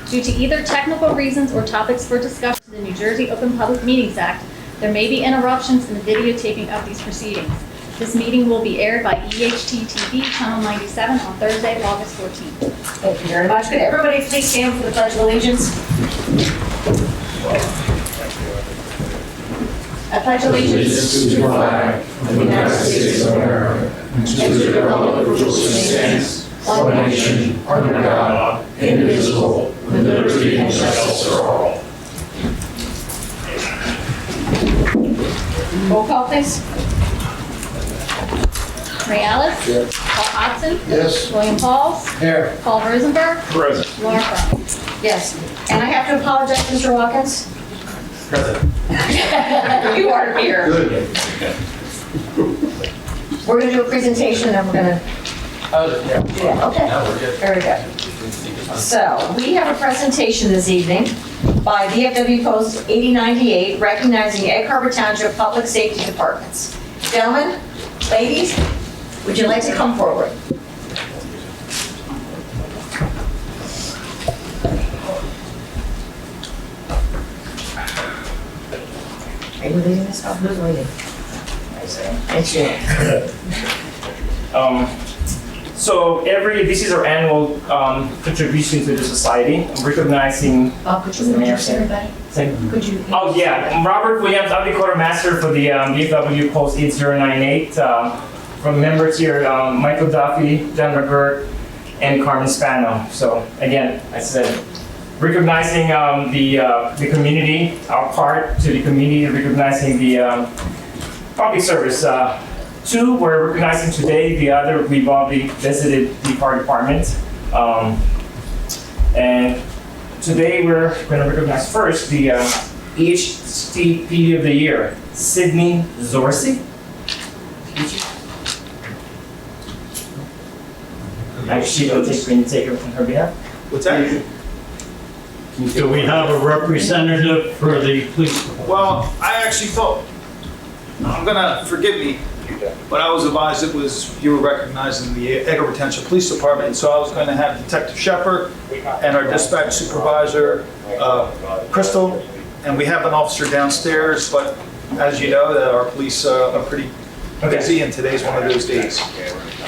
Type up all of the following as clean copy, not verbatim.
Due to either technical reasons or topics for discussion of the New Jersey Open Public Meetings Act, there may be interruptions in the videotaping of these proceedings. This meeting will be aired by EHT TV, Channel 97 on Thursday, August 14th. Thank you very much. Could everybody please stand for the Pledge of Allegiance? I pledge allegiance To the flag of the United States of America and to the republic which stands, one nation, under God, indivisible, with liberty and justice for all. roll call, please. Ray Ellis. Yes. Paul Hodson. Yes. William Pauls. Here. Paul Rosenberg. Present. Laura Frank. Yes. And I have to apologize, Mr. Watkins. Present. You are here. Good. We're going to do a presentation and we're going to, yeah, okay. Now we're good. Very good. So, we have a presentation this evening by VFW Post 8098 recognizing Egg Harbor Township Public Safety Departments. Gentlemen, ladies, would you like to come forward? Are you leading this off? Who's leading? It's you. So this is our annual contribution to the society. I'm recognizing. Could you introduce everybody? Could you? Oh yeah, I'm Robert Williams. I'm the quartermaster for the VFW Post 8098. From members here, Michael Duffy, John McGirt, and Carmen Spano. So again, I said, recognizing the community, our part to the community, recognizing the public service. Two, we're recognizing today. The other, we've already visited the fire department. And today we're going to recognize first the EHTP of the Year, Sydney Zorsi. Actually, can you take it on her behalf? What's that? Do we have a representative for the police? Well, I actually thought, forgive me, but I was advised you were recognizing the Egg Harbor Township Police Department, so I was going to have Detective Shepard and our dispatch supervisor, Crystal, and we have an officer downstairs, but as you know, that our police are pretty busy, and today's one of those days.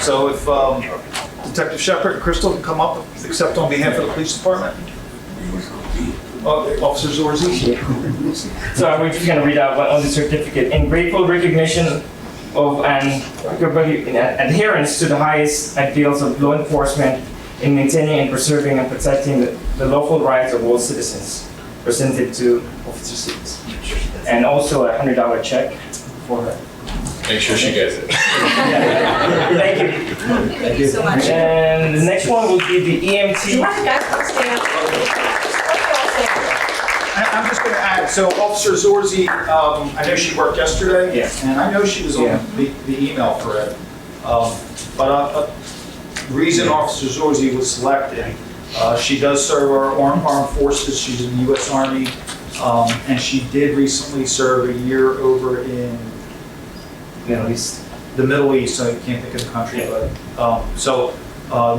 So if Detective Shepard and Crystal can come up, except on behalf of the police department. Officer Zorzi. So I'm just going to read out on the certificate. In grateful recognition of an adherence to the highest ideals of law enforcement in maintaining and preserving and protecting the lawful rights of all citizens, presented to Officer Seats. And also a $100 check for her. Make sure she gets it. Thank you. Thank you so much. And the next one will be the Do you EMT. want the guys to stand? I'm just going to add, so Officer Zorzi, I know she worked yesterday. Yes. And I know she was on Yeah. the email thread. But reason Officer Zorzi was selected, she does serve our armed forces. She's in the U.S. Army. And she did recently serve a year over in Middle East. the Middle East, so I can't think of the country, but,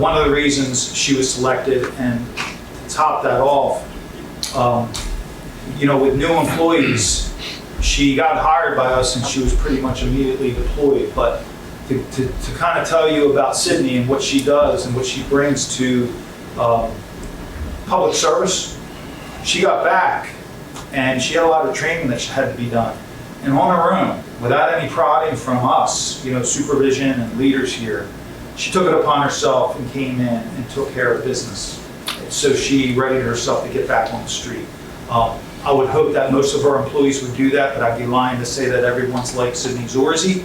one of the reasons she was selected, and to top that off, with new employees, she got hired by us and she was pretty much immediately deployed, but to kind of tell you about Sydney and what she does and what she brings to public service, she got back and she had a lot of training that had to be done. And on her own, without any prodding from us, supervision and leaders here, she took it upon herself and came in and took care of business. So she readied herself to get back on the street. I would hope that most of our employees would do that, but I'd be lying to say that everyone's like Sydney Zorzi.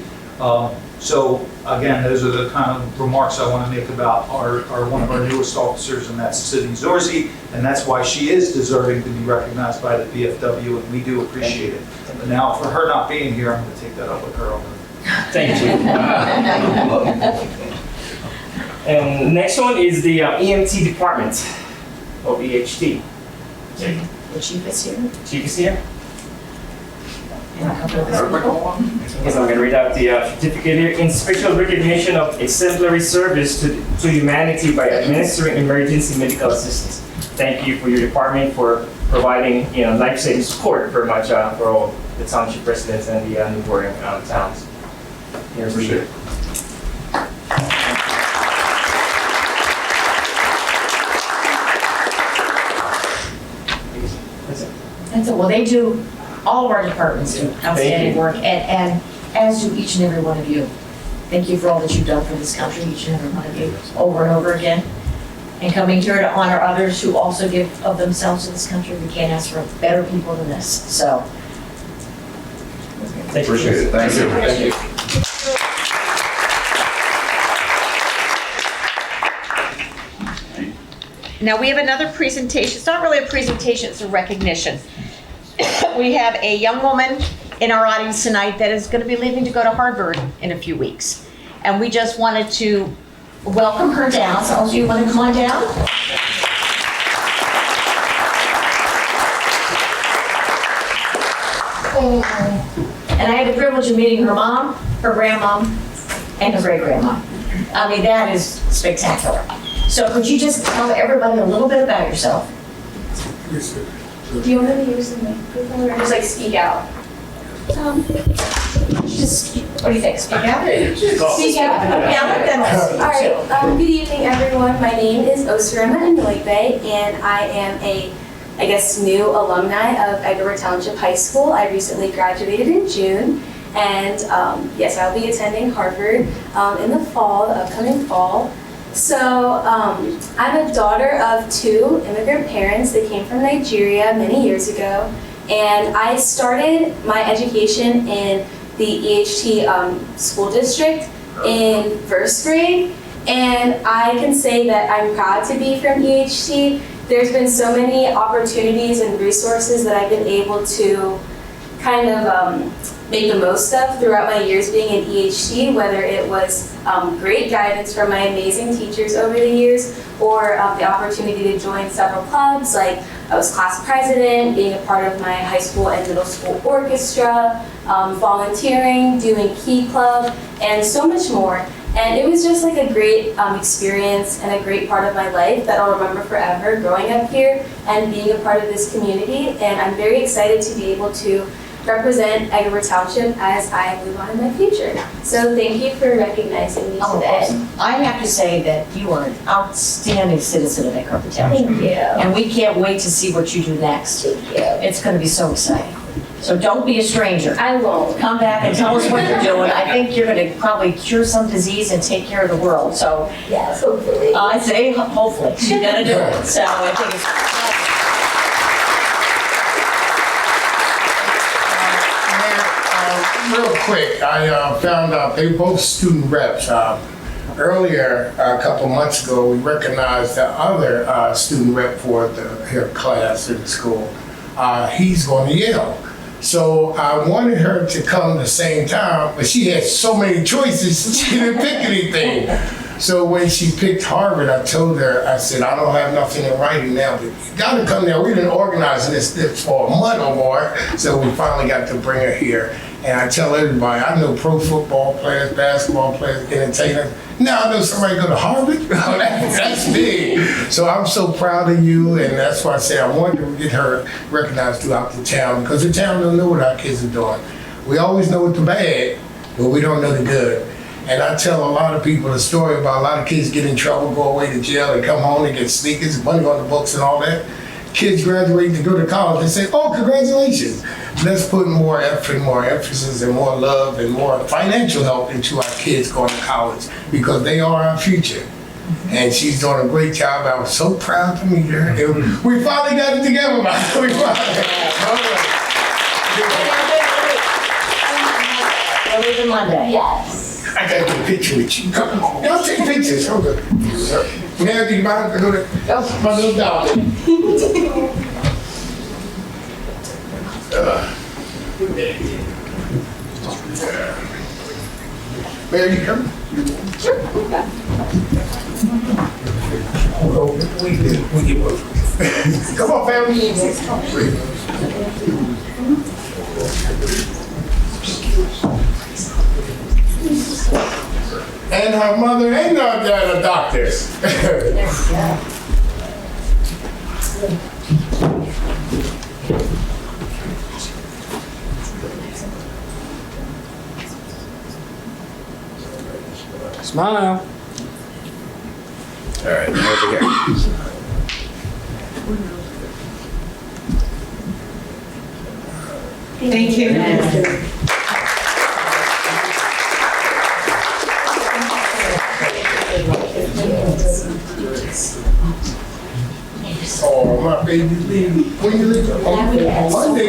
So again, those are the kind of remarks I want to make about one of our newest officers, and that's Sydney Zorzi, and that's why she is deserving to be recognized by the VFW, and we do appreciate it. But now, for her not being here, I'm going to take that up with her. Thank you. And the next one is the EMT department of EHT. The chief is here. Chief is here. And a couple of other people. Yes, I'm going to read out the certificate here. In special recognition of exemplary service to humanity by administering emergency medical assistance. thank you for your department for providing, life-saving support pretty much for all the township residents and the neighboring towns. Appreciate it. And so, well, they do, all of our departments do outstanding you. work, and as do each and every one of you. Thank you for all that you've done for this country, each and every one of you, over and over again. And coming here to honor others who also give of themselves to this country, we can't ask for better people than this, so. Thank you. Appreciate it. Thank you. Now, we have another presentation. It's not really a presentation, it's a recognition. We have a young woman in our audience tonight that is going to be leaving to go to Harvard in a few weeks. And we just wanted to welcome her down. So, also, you want to come on down? And I had the privilege of meeting her mom, her grandmom, and her great-grandma. I mean, that is spectacular. So could you just tell everybody a little bit about yourself? Do you want to use the microphone or just like speak out? Just, what do you think? Speak out? Speak out. Yeah, let them all speak. All right. Good evening, everyone. My name is Osirema Inoigbe, and I am a, new alumni of Edgeworth Township High School. I recently graduated in June, and yes, I'll be attending Harvard in the fall, the upcoming fall. So I'm a daughter of 2 immigrant parents that came from Nigeria many years ago, and I started my education in the EHT school district in first grade, and I can say that I'm proud to be from EHT. There's been so many opportunities and resources that I've been able to kind of make the most of throughout my years being in EHT, whether it was great guidance from my amazing teachers over the years, or the opportunity to join several clubs, like I was class president, being a part of my high school and middle school orchestra, volunteering, doing Key Club, and so much more. And it was just like a great experience and a great part of my life that I'll remember forever, growing up here and being a part of this community. And I'm very excited to be able to represent Edgeworth Township as I move on in my future. So thank you for recognizing me today. I have to say that you are an outstanding citizen of Edgeworth Township. Thank you. And we can't wait to see what you do next. Thank you. It's going to be so exciting. So don't be a stranger. I won't. Come back and tell us what you're doing. I think you're going to probably cure some disease and take care of the world. So Yes, hopefully. I say hopefully. You're going to do it. So I think it's Real quick, I found out they both student reps. Earlier, a couple months ago, we recognized the other student rep for her class in the school. He's going to Yale. So I wanted her to come the same time, but she had so many choices, she didn't pick anything. So when she picked Harvard, I told her, I said, I don't have nothing in writing now, but you gotta come there. We've been organizing this for a month or more, so we finally got to bring her here. And I tell everybody, I know pro football players, basketball players, entertainers. Now I know somebody go to Harvard. Oh, that's big. So I'm so proud of you, and that's why I say I wanted to get her recognized throughout the town, because the town don't know what our kids are doing. We always know what the bad, but we don't know the good. And I tell a lot of people the story about a lot of kids get in trouble, go away to jail, they come home, they get sneakers, money on the books and all that. Kids graduate to go to college and say, oh, congratulations. Let's put more effort, more emphasis, and more love and more financial help into our kids going to college, because they are our future. And she's doing a great job. I was so proud to meet her. And we finally got it together, man. We Early the Monday. Yes. I gotta get a picture with you. Come on. Y'all take pictures. Hold on. Now, do you mind if I go to my little dog? Mary, you come? Sure. Come on, family. And her mother and her dad are doctors. Smile. All right, over here. Thank you. Oh, my baby leave. When you leave? On Monday.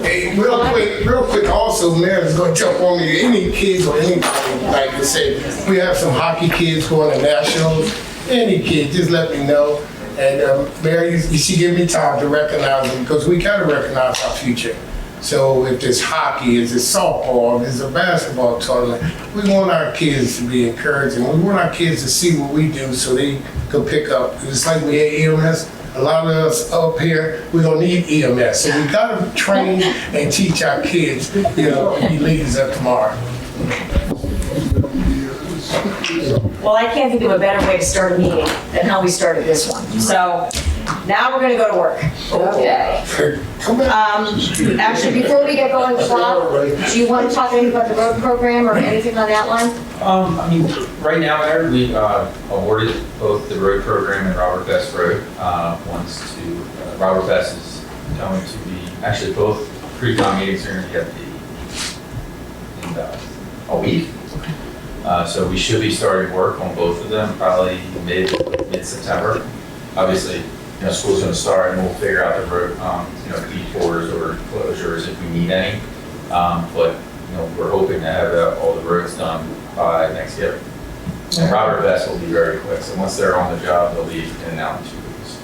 Hey, real quick, also, Mayor's gonna jump on me. Any kids or anybody, like to say, we have some hockey kids going to nationals. Any kid, just let me know. And Mayor, you should give me time to recognize them because we gotta recognize our future. So if there's hockey, if there's softball, if there's a basketball tournament, we want our kids to be encouraged and we want our kids to see what we do so they can pick up. It's like we had EMS. A lot of us up here, we don't need EMS. So we gotta train and teach our kids, you know, be leaders of tomorrow. Well, I can't think of a better way to start a meeting than how we started this one. So now we're gonna go to work. Okay. Come back. Actually, before we get going, Bob, do you want to talk anything about the road program or anything on that line? I mean, right now, Mayor, we awarded both the road program and Robert Best Road. One's to, Robert Best is going to be, actually both pre-con meetings are going to be in a week. So we should be starting work on both of them probably mid-September. Obviously, you know, school's going to start and we'll figure out the road, you know, detours or closures if we need any. But you know, we're hoping to have all the roads done by next year. And Robert Best will be very quick. So once they're on the job, they'll be in and out in 2 weeks.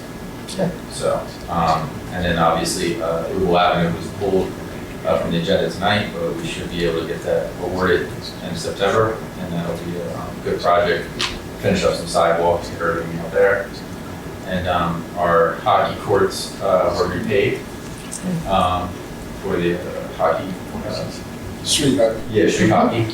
Okay. So, and then obviously, Google Avenue was pulled from the agenda tonight, but we should be able to get that awarded in September. And that'll be a good project. Finish up some sidewalks and curbing out there. And our hockey courts were repaid for the hockey. Street hockey. Yeah, street hockey.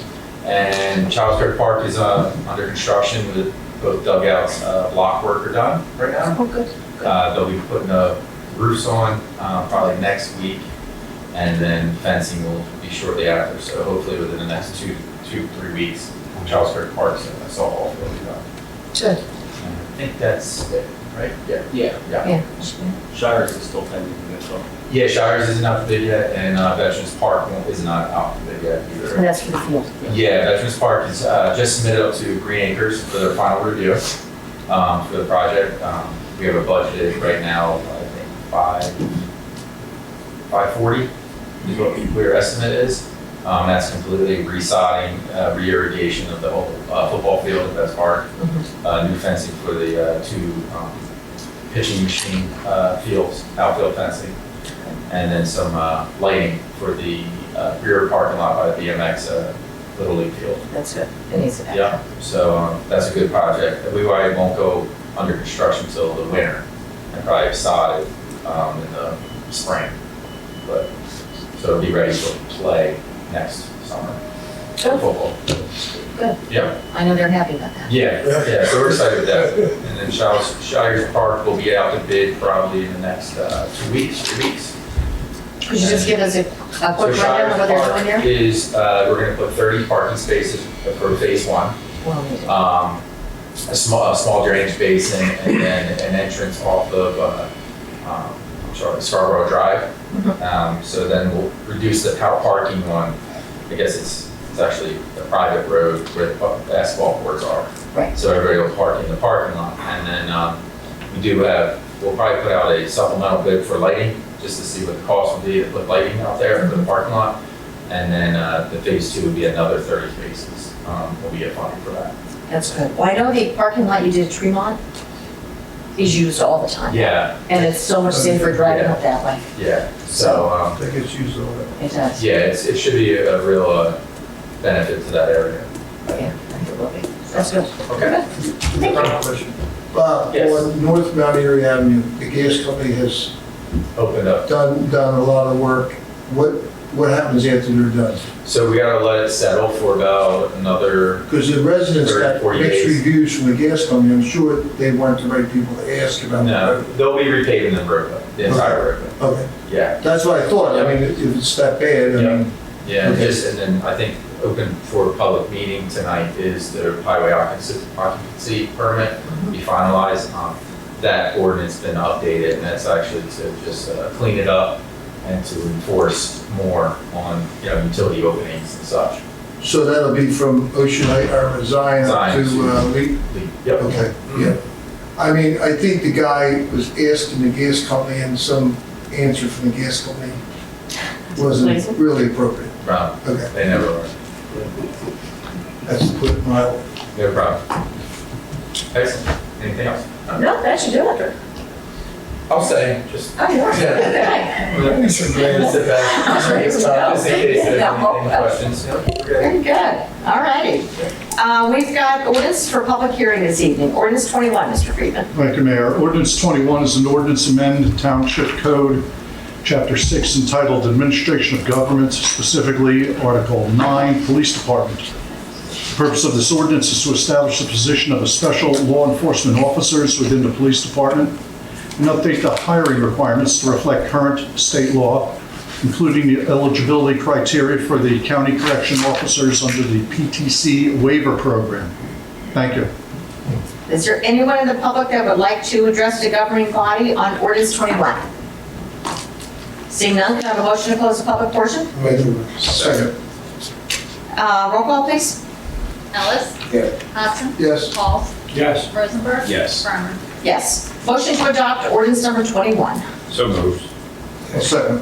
And Charlesburg Park is under construction with both dugouts, block work are done right now. Oh, good. They'll be putting the roofs on probably next week, and then fencing will be shortly after. So hopefully within the next 2 to 3 weeks, Charlesburg Park's softball will be done. Good. I think that's it, right? Yeah. Yeah. Shires is still pending in this one. Yeah, Shires isn't out to bid yet, and Veterans Park is not out to bid yet either. And that's for the field. Yeah, Veterans Park is just submitted up to Green Acres for their final review for the project. We have a budget right now, I think 540 is what the clear estimate is. That's completely resodding, re-irrigation of the whole football field at Vets Park, new fencing for the 2 pitching machine fields, outfield fencing, and then some lighting for the rear parking lot by the BMX Little League field. That's good. It needs to happen. Yeah, so that's a good project. We probably won't go under construction till the winter and probably sodded in the spring. But so it'll be ready for play next summer. Good. Football. Good. Yeah. I know they're happy about that. Yeah, so we're excited with that. And then Shires Park will be out to bid probably in the next 2 weeks, 3 weeks. Could you just give us a So quick rundown of what they're doing there? is, we're gonna put 30 parking spaces for phase 1. Well, A small drainage basin and then an entrance off of, Scarborough Drive. So then we'll reduce the parking on, I guess it's actually a private road where the basketball courts are. Right. So everybody will park in the parking lot. And then we'll probably put out a supplemental bid for lighting, just to see what the cost would be to put lighting out there for the parking lot. And then the phase 2 would be another 30 spaces. Will be a funding for that. That's good. Well, I know the parking lot you did at Tremont is used all the time. Yeah, And it's so much safer driving up that way. yeah. So, I think it's used all that. It does. yeah, it should be a real benefit to that area. Yeah, I think it will be. That's good. Okay. Thank you. Yes. On North Mount Airy Avenue, the gas company has Opened up. done a lot of work. What happens after they're done? So we gotta let it settle for about another, Because the residents 30, got 40 mixed days. reviews from the gas company. I'm sure they weren't the right people to ask about no, that. they'll be repaving the road, the entire road. Okay, Yeah. that's what I thought. I mean, if it's that bad, I mean, Yeah, Okay. and then I think open for public meeting tonight is the highway occupancy permit be finalized. That ordinance been updated, and that's actually to just clean it up and to enforce more on, utility openings and such. so that'll be from Ocean Height or Zion Zion to Lee? Yep. Okay, yeah. I mean, I think the guy was asking the gas company and some answer from the gas company wasn't really appropriate. Right. Okay, They never learn. that's to put it mildly. No problem. Excellent. Anything else? No, that should do it. I'll say, just. Oh, you're okay. Sit back. Ready to go. Just in case there's No. any questions. Yep, we're good. Very good. All righty. We've got ordinance for public hearing this evening. Ordinance 21, Mr. Friedman. Thank you, Mayor. Ordinance 21 is an ordinance amend Township Code, Chapter 6, entitled Administration of Government, specifically Article 9, Police Department. The purpose of this ordinance is to establish the position of a special law enforcement officers within the police department and update the hiring requirements to reflect current state law, including the eligibility criteria for the county correction officers under the PTC waiver program. Thank you. Is there anyone in the public that would like to address the governing body on ordinance 21? Seeing none, can I have a motion to close the public portion? Second. Roll call, please. Ellis. Yeah. Hudson. Yes. Pauls. Yes. Rosenberg. Yes. Farmer. Yes. Motion to adopt ordinance number 21. So moved. Second.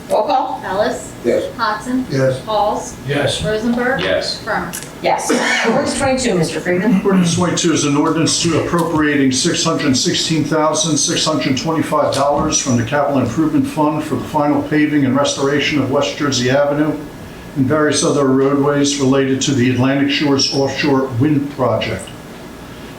Roll call? Ellis. Yes. Hudson. Yes. Pauls. Yes. Rosenberg. Yes. Farmer. Yes. Ordinance 22, Mr. Friedman. Ordinance 22 is an ordinance to appropriating $616,625 from the Capital Improvement Fund for the final paving and restoration of West Jersey Avenue and various other roadways related to the Atlantic Shores Offshore Wind Project.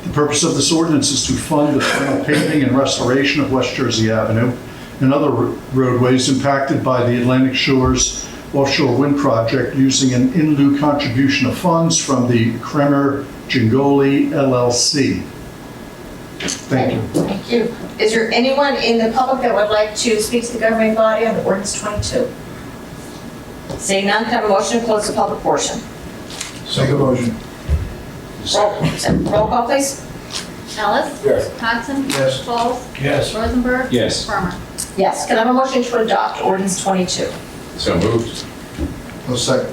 The purpose of this ordinance is to fund the final paving and restoration of West Jersey Avenue and other roadways impacted by the Atlantic Shores Offshore Wind Project using an in lieu contribution of funds from the Kremer Jingoli LLC. Thank you. Thank you. Is there anyone in the public that would like to speak to the governing body on ordinance 22? Seeing none, can I have a motion to close the public portion? Second motion. Roll call, please. Ellis. Yes. Hudson. Yes. Pauls. Yes. Rosenberg. Yes. Farmer. Yes. Can I have a motion to adopt ordinance 22? So moved. Second.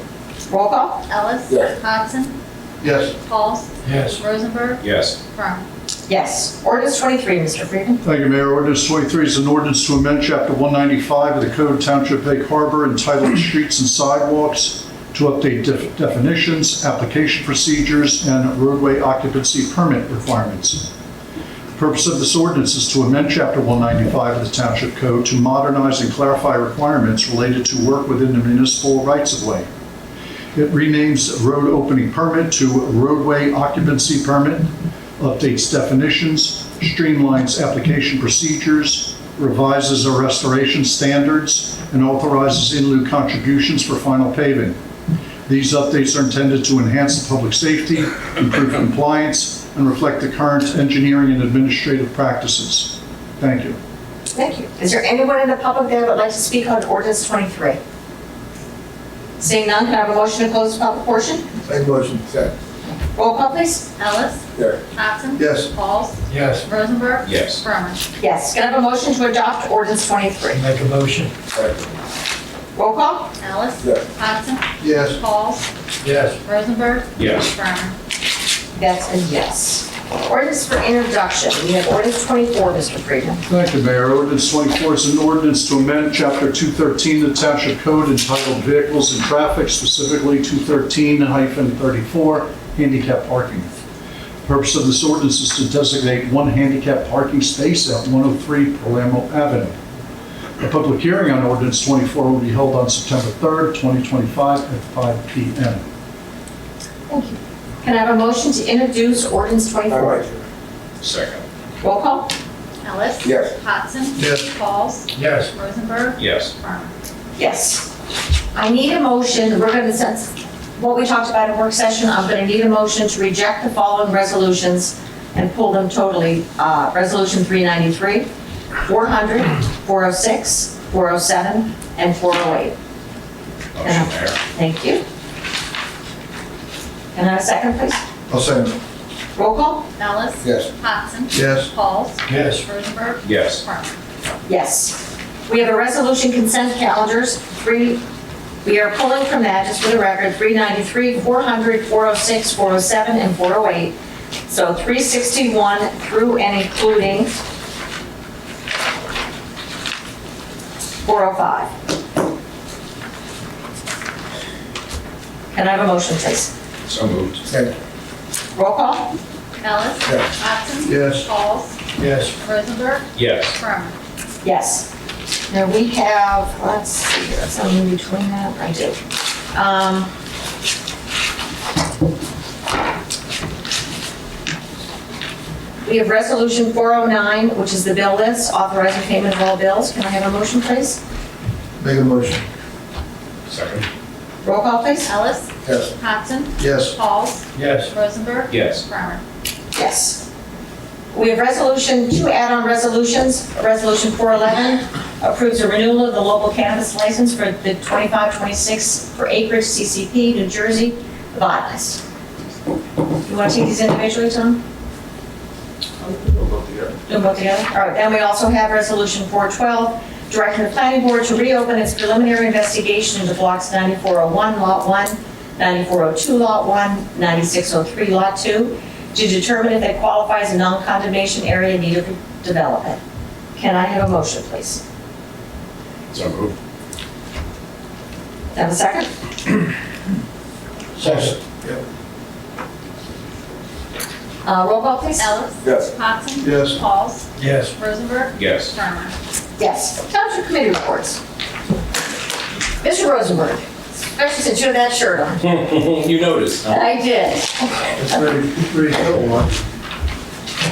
Roll call? Ellis. Yes. Hudson. Yes. Pauls. Yes. Rosenberg. Yes. Farmer. Yes. Ordinance 23, Mr. Friedman. Thank you, Mayor. Ordinance 23 is an ordinance to amend Chapter 195 of the Code Township Egg Harbor entitled Streets and Sidewalks to update definitions, application procedures, and roadway occupancy permit requirements. The purpose of this ordinance is to amend Chapter 195 of the Township Code to modernize and clarify requirements related to work within the municipal rights-of-way. It renames road opening permit to roadway occupancy permit, updates definitions, streamlines application procedures, revises our restoration standards, and authorizes in lieu contributions for final paving. These updates are intended to enhance the public safety, improve compliance, and reflect the current engineering and administrative practices. Thank you. Thank you. Is there anyone in the public that would like to speak on ordinance 23? Seeing none, can I have a motion to close the public portion? Second motion. Second. Roll call, please. Ellis. Yes. Hudson. Yes. Pauls. Yes. Rosenberg. Yes. Farmer. Yes. Can I have a motion to adopt ordinance 23? Make a motion. Second. Roll call? Ellis. Yes. Hudson. Yes. Pauls. Yes. Rosenberg. Yes. Farmer. That's a yes. Ordinance for introduction. We have ordinance 24, Mr. Friedman. Thank you, Mayor. Ordinance 24 is an ordinance to amend Chapter 213 of the Township Code entitled Vehicles and Traffic, specifically 213-34, handicap parking. The purpose of this ordinance is to designate one handicap parking space at 103 Palermo Avenue. A public hearing on ordinance 24 will be held on September 3rd, 2025 at 5 p.m. Thank you. Can I have a motion to introduce ordinance 24? Second. Roll call? Ellis. Yes. Hodson. Yes. Pauls. Yes. Rosenberg. Yes. Farmer. Yes. I need a motion, we're gonna, since what we talked about in work session, I'm gonna need a motion to reject the following resolutions and pull them totally. Resolution 393, 400, 406, 407, and 408. Motion, Mayor. Thank you. Can I have a second, please? I'll second. Roll call? Ellis. Yes. Hodson. Yes. Pauls. Yes. Rosenberg. Yes. Farmer. Yes. We have a resolution consent calendars, we are pulling from that, just for the record, 393, 400, 406, 407, and 408. So 361 through and including 405. Can I have a motion, please? So moved. Second. Roll call? Ellis. Yes. Hodson. Yes. Pauls. Yes. Rosenberg. Yes. Farmer. Yes. Now we have, let's see here, something in between that, I do. We have resolution 409, which is the bill list, authorizing payment of all bills. Can I have a motion, please? Make a motion. Second. Roll call, please. Ellis. Yes. Hodson. Yes. Pauls. Yes. Rosenberg. Yes. Farmer. Yes. We have two add-on resolutions. Resolution 411 approves a renewal of the local cannabis license for the 25-26 for Acreage CCP, New Jersey, the bot list. You want to take these individually, Tom? Do them both together? All right, then we also have Resolution 412, directing the planning board to reopen its preliminary investigation into blocks 9401, Lot 1, 9402, Lot 1, 9603, Lot 2, to determine if they qualify as a non-condemnation area in need of development. Can I have a motion, please? So moved. Have a second? Second. Roll call, please. Ellis. Yes. Hodson. Yes. Pauls. Yes. Rosenberg. Yes. Farmer. Yes. Township committee reports. Mr. Rosenberg, especially since you have that shirt on. You noticed, huh? I did. It's very helpful.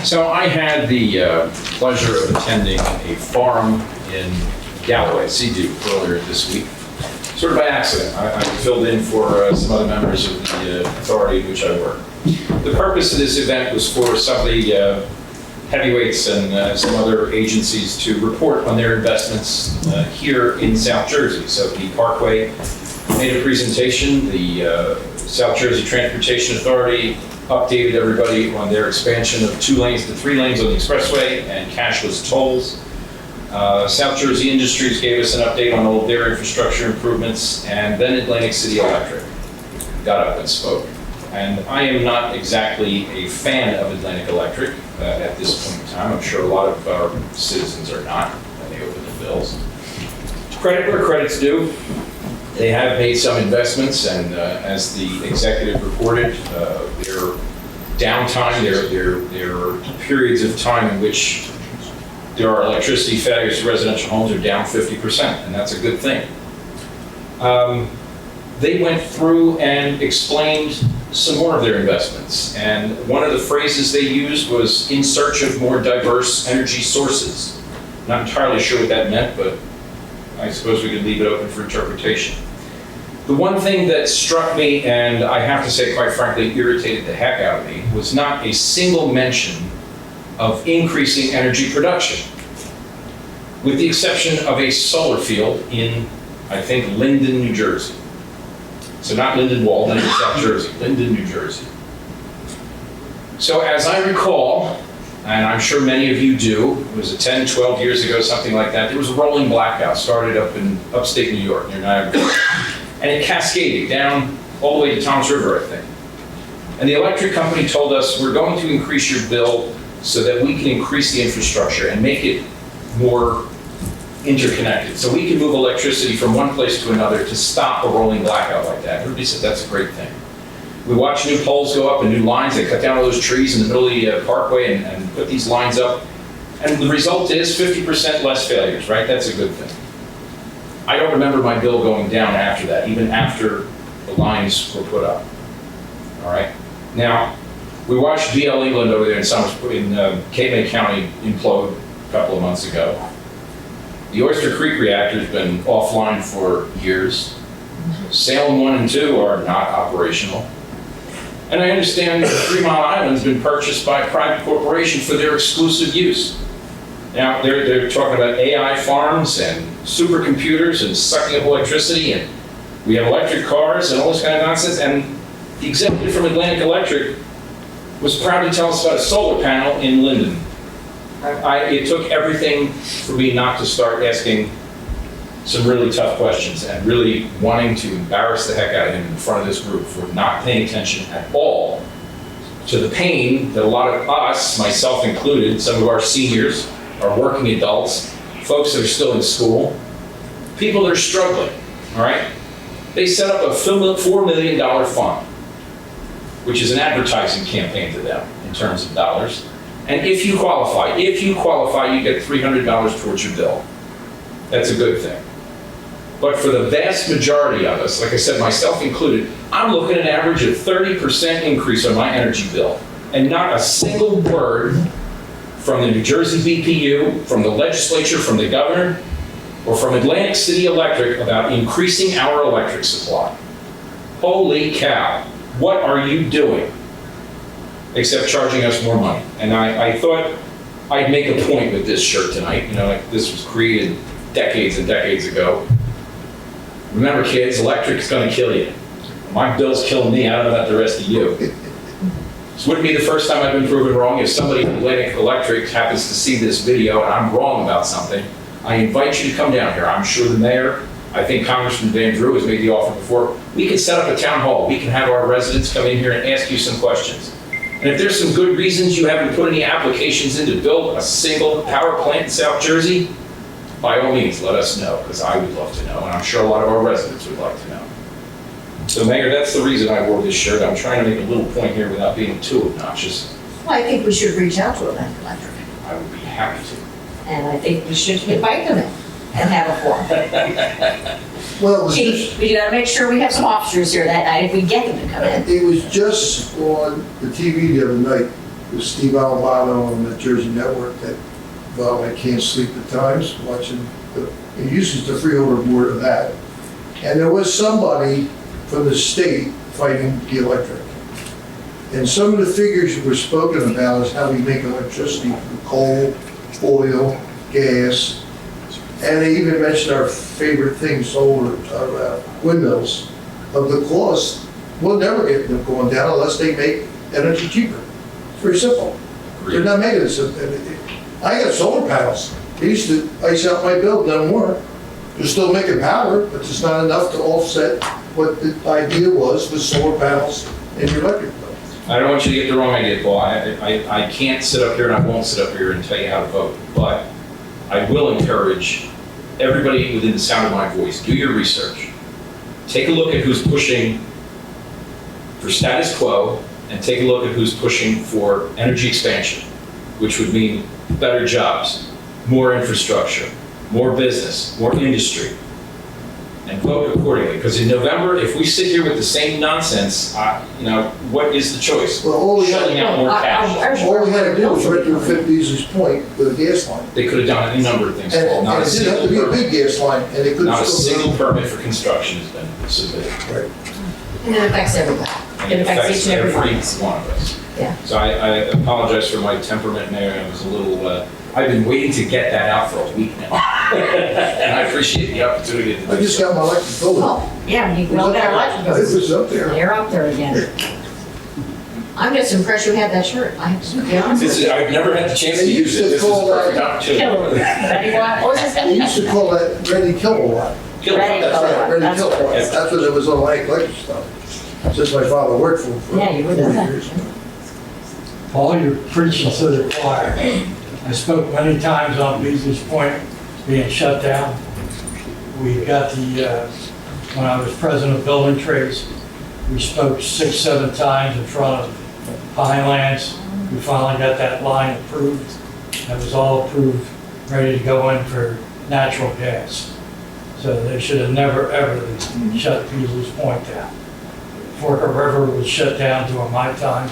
So I had the pleasure of attending a forum in Galloway, Sea-Doo, earlier this week. Sort of by accident. I filled in for some other members of the authority in which I work. The purpose of this event was for some of the heavyweights and some other agencies to report on their investments here in South Jersey. So the Parkway made a presentation, the South Jersey Transportation Authority updated everybody on their expansion of 2 lanes to 3 lanes on the expressway and cashless tolls. South Jersey Industries gave us an update on all of their infrastructure improvements, and then Atlantic City Electric got up and spoke. And I am not exactly a fan of Atlantic Electric at this point in time. I'm sure a lot of our citizens are not when they open their bills. Credit where credit's due. They have made some investments, and as the executive reported, their downtime, their periods of time in which there are electricity failures to residential homes are down 50%, and that's a good thing. They went through and explained some more of their investments, and one of the phrases they used was in search of more diverse energy sources. Not entirely sure what that meant, but I suppose we could leave it open for interpretation. The one thing that struck me, and I have to say, quite frankly, irritated the heck out of me, was not a single mention of increasing energy production, with the exception of a solar field in, I think, Linden, New Jersey. So not Linden Wall, Linden, South Jersey, Linden, New Jersey. So as I recall, and I'm sure many of you do, it was 10, 12 years ago, something like that, there was a rolling blackout started up in upstate New York, near Niagara, and it cascaded down all the way to Tom's River, I think. And the electric company told us, we're going to increase your bill so that we can increase the infrastructure and make it more interconnected. So we can move electricity from one place to another to stop a rolling blackout like that. Everybody said that's a great thing. We watched new poles go up and new lines. They cut down all those trees in the middle of the parkway and put these lines up. And the result is 50% less failures, right? That's a good thing. I don't remember my bill going down after that, even after the lines were put up. All right? Now, We watched BL England over there in Cape May County implode a couple of months ago. The Oyster Creek reactor's been offline for years. Salem 1 and 2 are not operational. And I understand that 3 Mile Island's been purchased by a private corporation for their exclusive use. Now, they're talking about AI farms and supercomputers and sucking up electricity, and we have electric cars and all this kind of nonsense. And the executive from Atlantic Electric was proud to tell us about a solar panel in Linden. It took everything for me not to start asking some really tough questions and really wanting to embarrass the heck out of him in front of this group for not paying attention at all to the pain that a lot of us, myself included, some of our seniors, our working adults, folks that are still in school, people that are struggling, all right? They set up a $4 million fund, which is an advertising campaign to them in terms of dollars. And if you qualify, you get $300 towards your bill. That's a good thing. But for the vast majority of us, like I said, myself included, I'm looking at an average of 30% increase on my energy bill. And not a single word from the New Jersey BPU, from the legislature, from the governor, or from Atlantic City Electric about increasing our electric supply. Holy cow, what are you doing? Except charging us more money. And I thought I'd make a point with this shirt tonight. You know, like this was created decades and decades ago. Remember, kids, electric's gonna kill you. My bill's killing me, I don't know about the rest of you. This wouldn't be the first time I've been proven wrong. If somebody at Atlantic Electric happens to see this video and I'm wrong about something, I invite you to come down here. I'm sure the mayor, I think Congressman Van Drew has made the offer before. We can set up a town hall. We can have our residents come in here and ask you some questions. And if there's some good reasons you haven't put any applications in to build a single power plant in South Jersey, by all means, let us know, because I would love to know, and I'm sure a lot of our residents would like to know. So Mayor, that's the reason I wore this shirt. I'm trying to make a little point here without being too obnoxious. Well, I think we should reach out to Atlantic Electric. I would be happy to. And I think we should invite them in and have a forum. Well, it was Chief, we gotta make sure we have some officers here that night if we get them to come in. it was just on the TV the other night with Steve Albano on the Jersey Network that, well, I can't sleep at times watching, he uses the freeholder board of that. And there was somebody from the state fighting the electric. And some of the figures that were spoken about is how we make electricity from coal, oil, gas, and they even mentioned our favorite thing, solar, windmills. Of the cost, we'll never get them going down unless they make energy cheaper. It's very simple. They're not making it simple. I got solar panels. They used to ice out my bill, doesn't work. They're still making power, but it's not enough to offset what the idea was with solar panels in your electric bill. I don't want you to get the wrong idea, Paul. I can't sit up here and I won't sit up here and tell you how to vote, but I will encourage everybody within the sound of my voice, do your research. Take a look at who's pushing for status quo and take a look at who's pushing for energy expansion, which would mean better jobs, more infrastructure, more business, more industry, and vote accordingly. Because in November, if we sit here with the same nonsense, what is the choice? Well, all we had, Shelling out more cash. all we had to do was retrofit Beasley's Point with a gas line. They could have done any number of things, Paul. And Not a it didn't have to single be a big permit. gas line, and they couldn't Not a still single permit for construction has been submitted. Right. And it affects everybody. And It affects each and every one of us. one of us. Yeah. So I apologize for my temperament, Mayor. I was a little, I've been waiting to get that out for a week now. And I appreciate the opportunity to do I just so. got my electric bill. Oh, yeah, we all got our electric It bills. was up there. You're up there again. I'm just impressed you had that shirt. I have to be honest with you. I've never had the chance to They use used it. to This is call a perfect that opportunity. Ready, what was his They name? used to call that Ready Kilowatt. Ready That's right, Kilowatt. Ready That's what it Kilowatt. is. That's what it was on Atlantic Electric stuff. Since my father worked for him for Yeah, you would know 40 that. years. Paul, you're preaching to the choir. I spoke many times on Beasley's Point being shut down. We got when I was president of Building Trades, we spoke 6, 7 times in front of Pinelands. We finally got that line approved. That was all approved, ready to go in for natural gas. So they should have never, ever shut Beasley's Point down. Forker River was shut down during my time.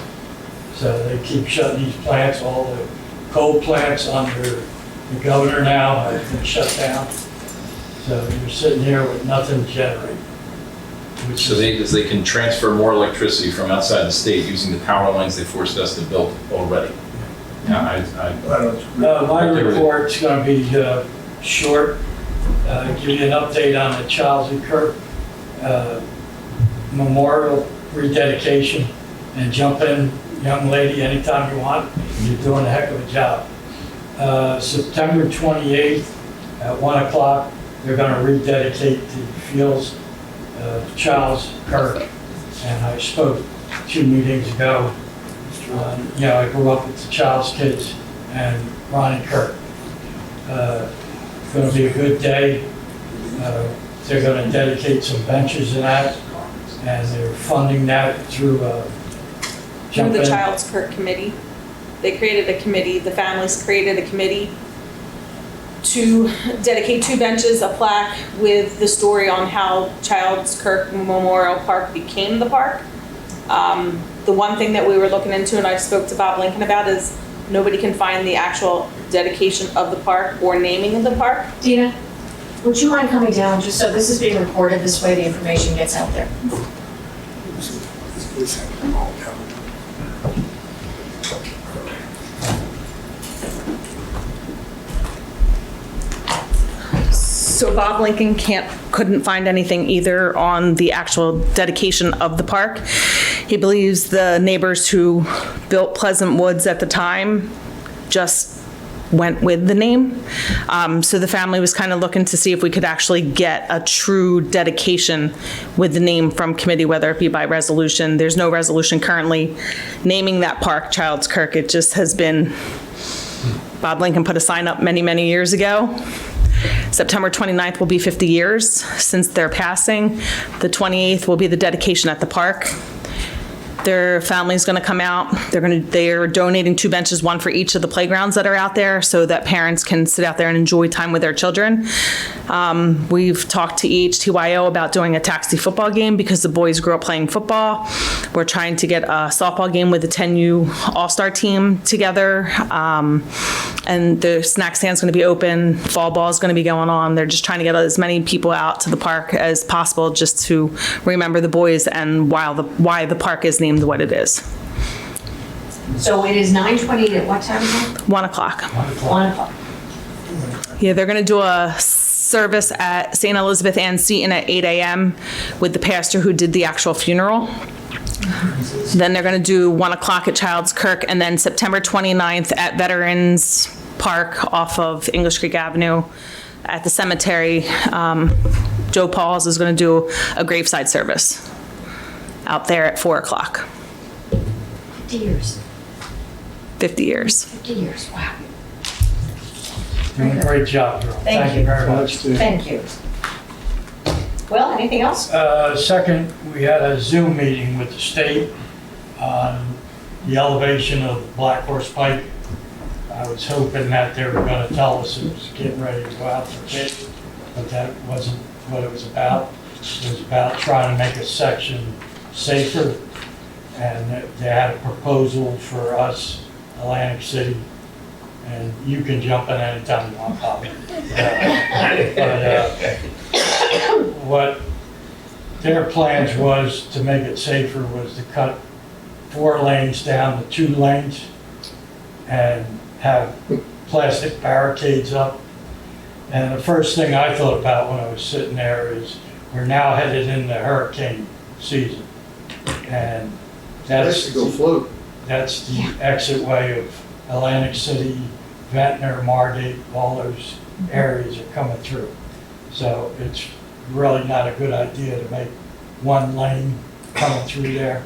So they keep shutting these plants, all the coal plants under the governor now have been shut down. So you're sitting here with nothing to generate. Which So is, they can transfer more electricity from outside the state using the power lines they forced us to build already. Yeah, my report's gonna be short. Give you an update on the Charles E. Kirk Memorial rededication, and jump in, young lady, anytime you want. You're doing a heck of a job. September 28th at 1 o'clock, they're gonna rededicate the fields of Charles Kirk. And I spoke 2 meetings ago. I grew up with the Child's kids and Ronnie Kirk. It's gonna be a good day. They're gonna dedicate some benches and that, and they're funding that through Through the Child's Kirk Committee. They created a committee, the families created a committee to dedicate 2 benches, a plaque with the story on how Child's Kirk Memorial Park became the park. The one thing that we were looking into, and I spoke to Bob Lincoln about, is nobody can find the actual dedication of the park or naming of the park. Dina, would you mind coming down, just so this is being recorded, this way the information gets out there? So Bob Lincoln couldn't find anything either on the actual dedication of the park. He believes the neighbors who built Pleasant Woods at the time just went with the name. So the family was kind of looking to see if we could actually get a true dedication with the name from committee, whether it be by resolution. There's no resolution currently naming that park Child's Kirk. It just has been, Bob Lincoln put a sign up many, many years ago. September 29th will be 50 years since their passing. The 28th will be the dedication at the park. Their family's going to come out. They're donating 2 benches, one for each of the playgrounds that are out there, so that parents can sit out there and enjoy time with their children. We've talked to EHTYO about doing a taxi football game because the boys grew up playing football. We're trying to get a softball game with the 10U All-Star team together. And the snack stand's going to be open. Fall ball is going to be going on. They're just trying to get as many people out to the park as possible just to remember the boys and why the park is named what it is. So it is 9:20 at what time again? 1 o'clock. 1 o'clock. Yeah, they're going to do a service at St. Elizabeth Ann Seton at 8 a.m. with the pastor who did the actual funeral. Then they're going to do 1 o'clock at Child's Kirk, and then September 29th at Veterans Park off of English Creek Avenue at the cemetery. Joe Pauls is going to do a graveside service out there at 4 o'clock. 50 years. 50 years. 50 years, wow. doing a great job, girl. Thank you. very much. Thank you. Well, anything else? Second, we had a Zoom meeting with the state on the elevation of Black Horse Pike. I was hoping that they were going to tell us it was getting ready to go out for bid, but that wasn't what it was about. It was about trying to make a section safer, and they had a proposal for us, Atlantic City, and you can jump in anytime you want, Bobby. What their plans was to make it safer was to cut 4 lanes down to 2 lanes and have plastic barricades up. And the first thing I thought about when I was sitting there is we're now headed into hurricane season. And that's the exit way of Atlantic City, Ventnor, Margate, all those areas are coming through. So it's really not a good idea to make 1 lane coming through there.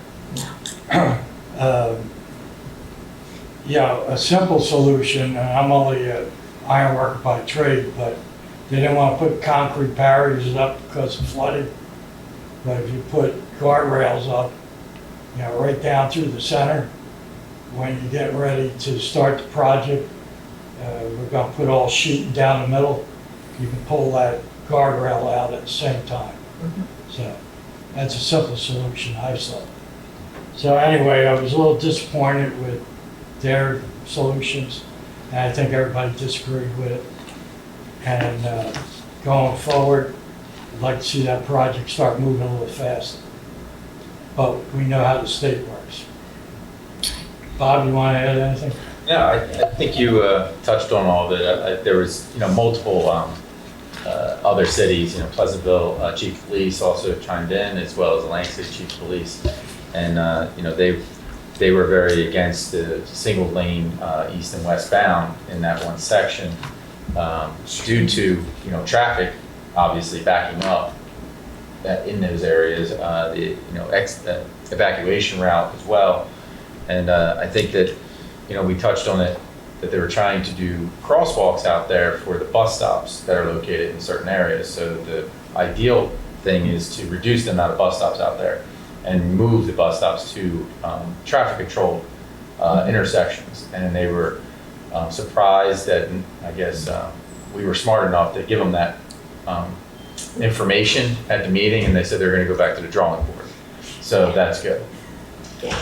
A simple solution, and I'm only an ironworker by trade, but they didn't want to put concrete barriers up because of flooding. But if you put guardrails up, right down through the center, when you get ready to start the project, we're going to put all sheeting down the middle. You can pull that guardrail out at the same time. So that's a simple solution, I saw. So anyway, I was a little disappointed with their solutions, and I think everybody disagreed with it. And going forward, I'd like to see that project start moving a little faster. But we know how the state works. Bob, you want to add anything? Yeah, I think you touched on all of it. There was, multiple other cities, Pleasantville Chief of Police also chimed in, as well as Atlantic City Chief of Police. And, they were very against the single lane east and westbound in that one section due to, traffic obviously backing up in those areas, the evacuation route as well. And I think that, we touched on it, that they were trying to do crosswalks out there for the bus stops that are located in certain areas. So the ideal thing is to reduce the amount of bus stops out there and move the bus stops to traffic controlled intersections. And they were surprised that, I guess, we were smart enough to give them that information at the meeting, and they said they're going to go back to the drawing board. So that's good.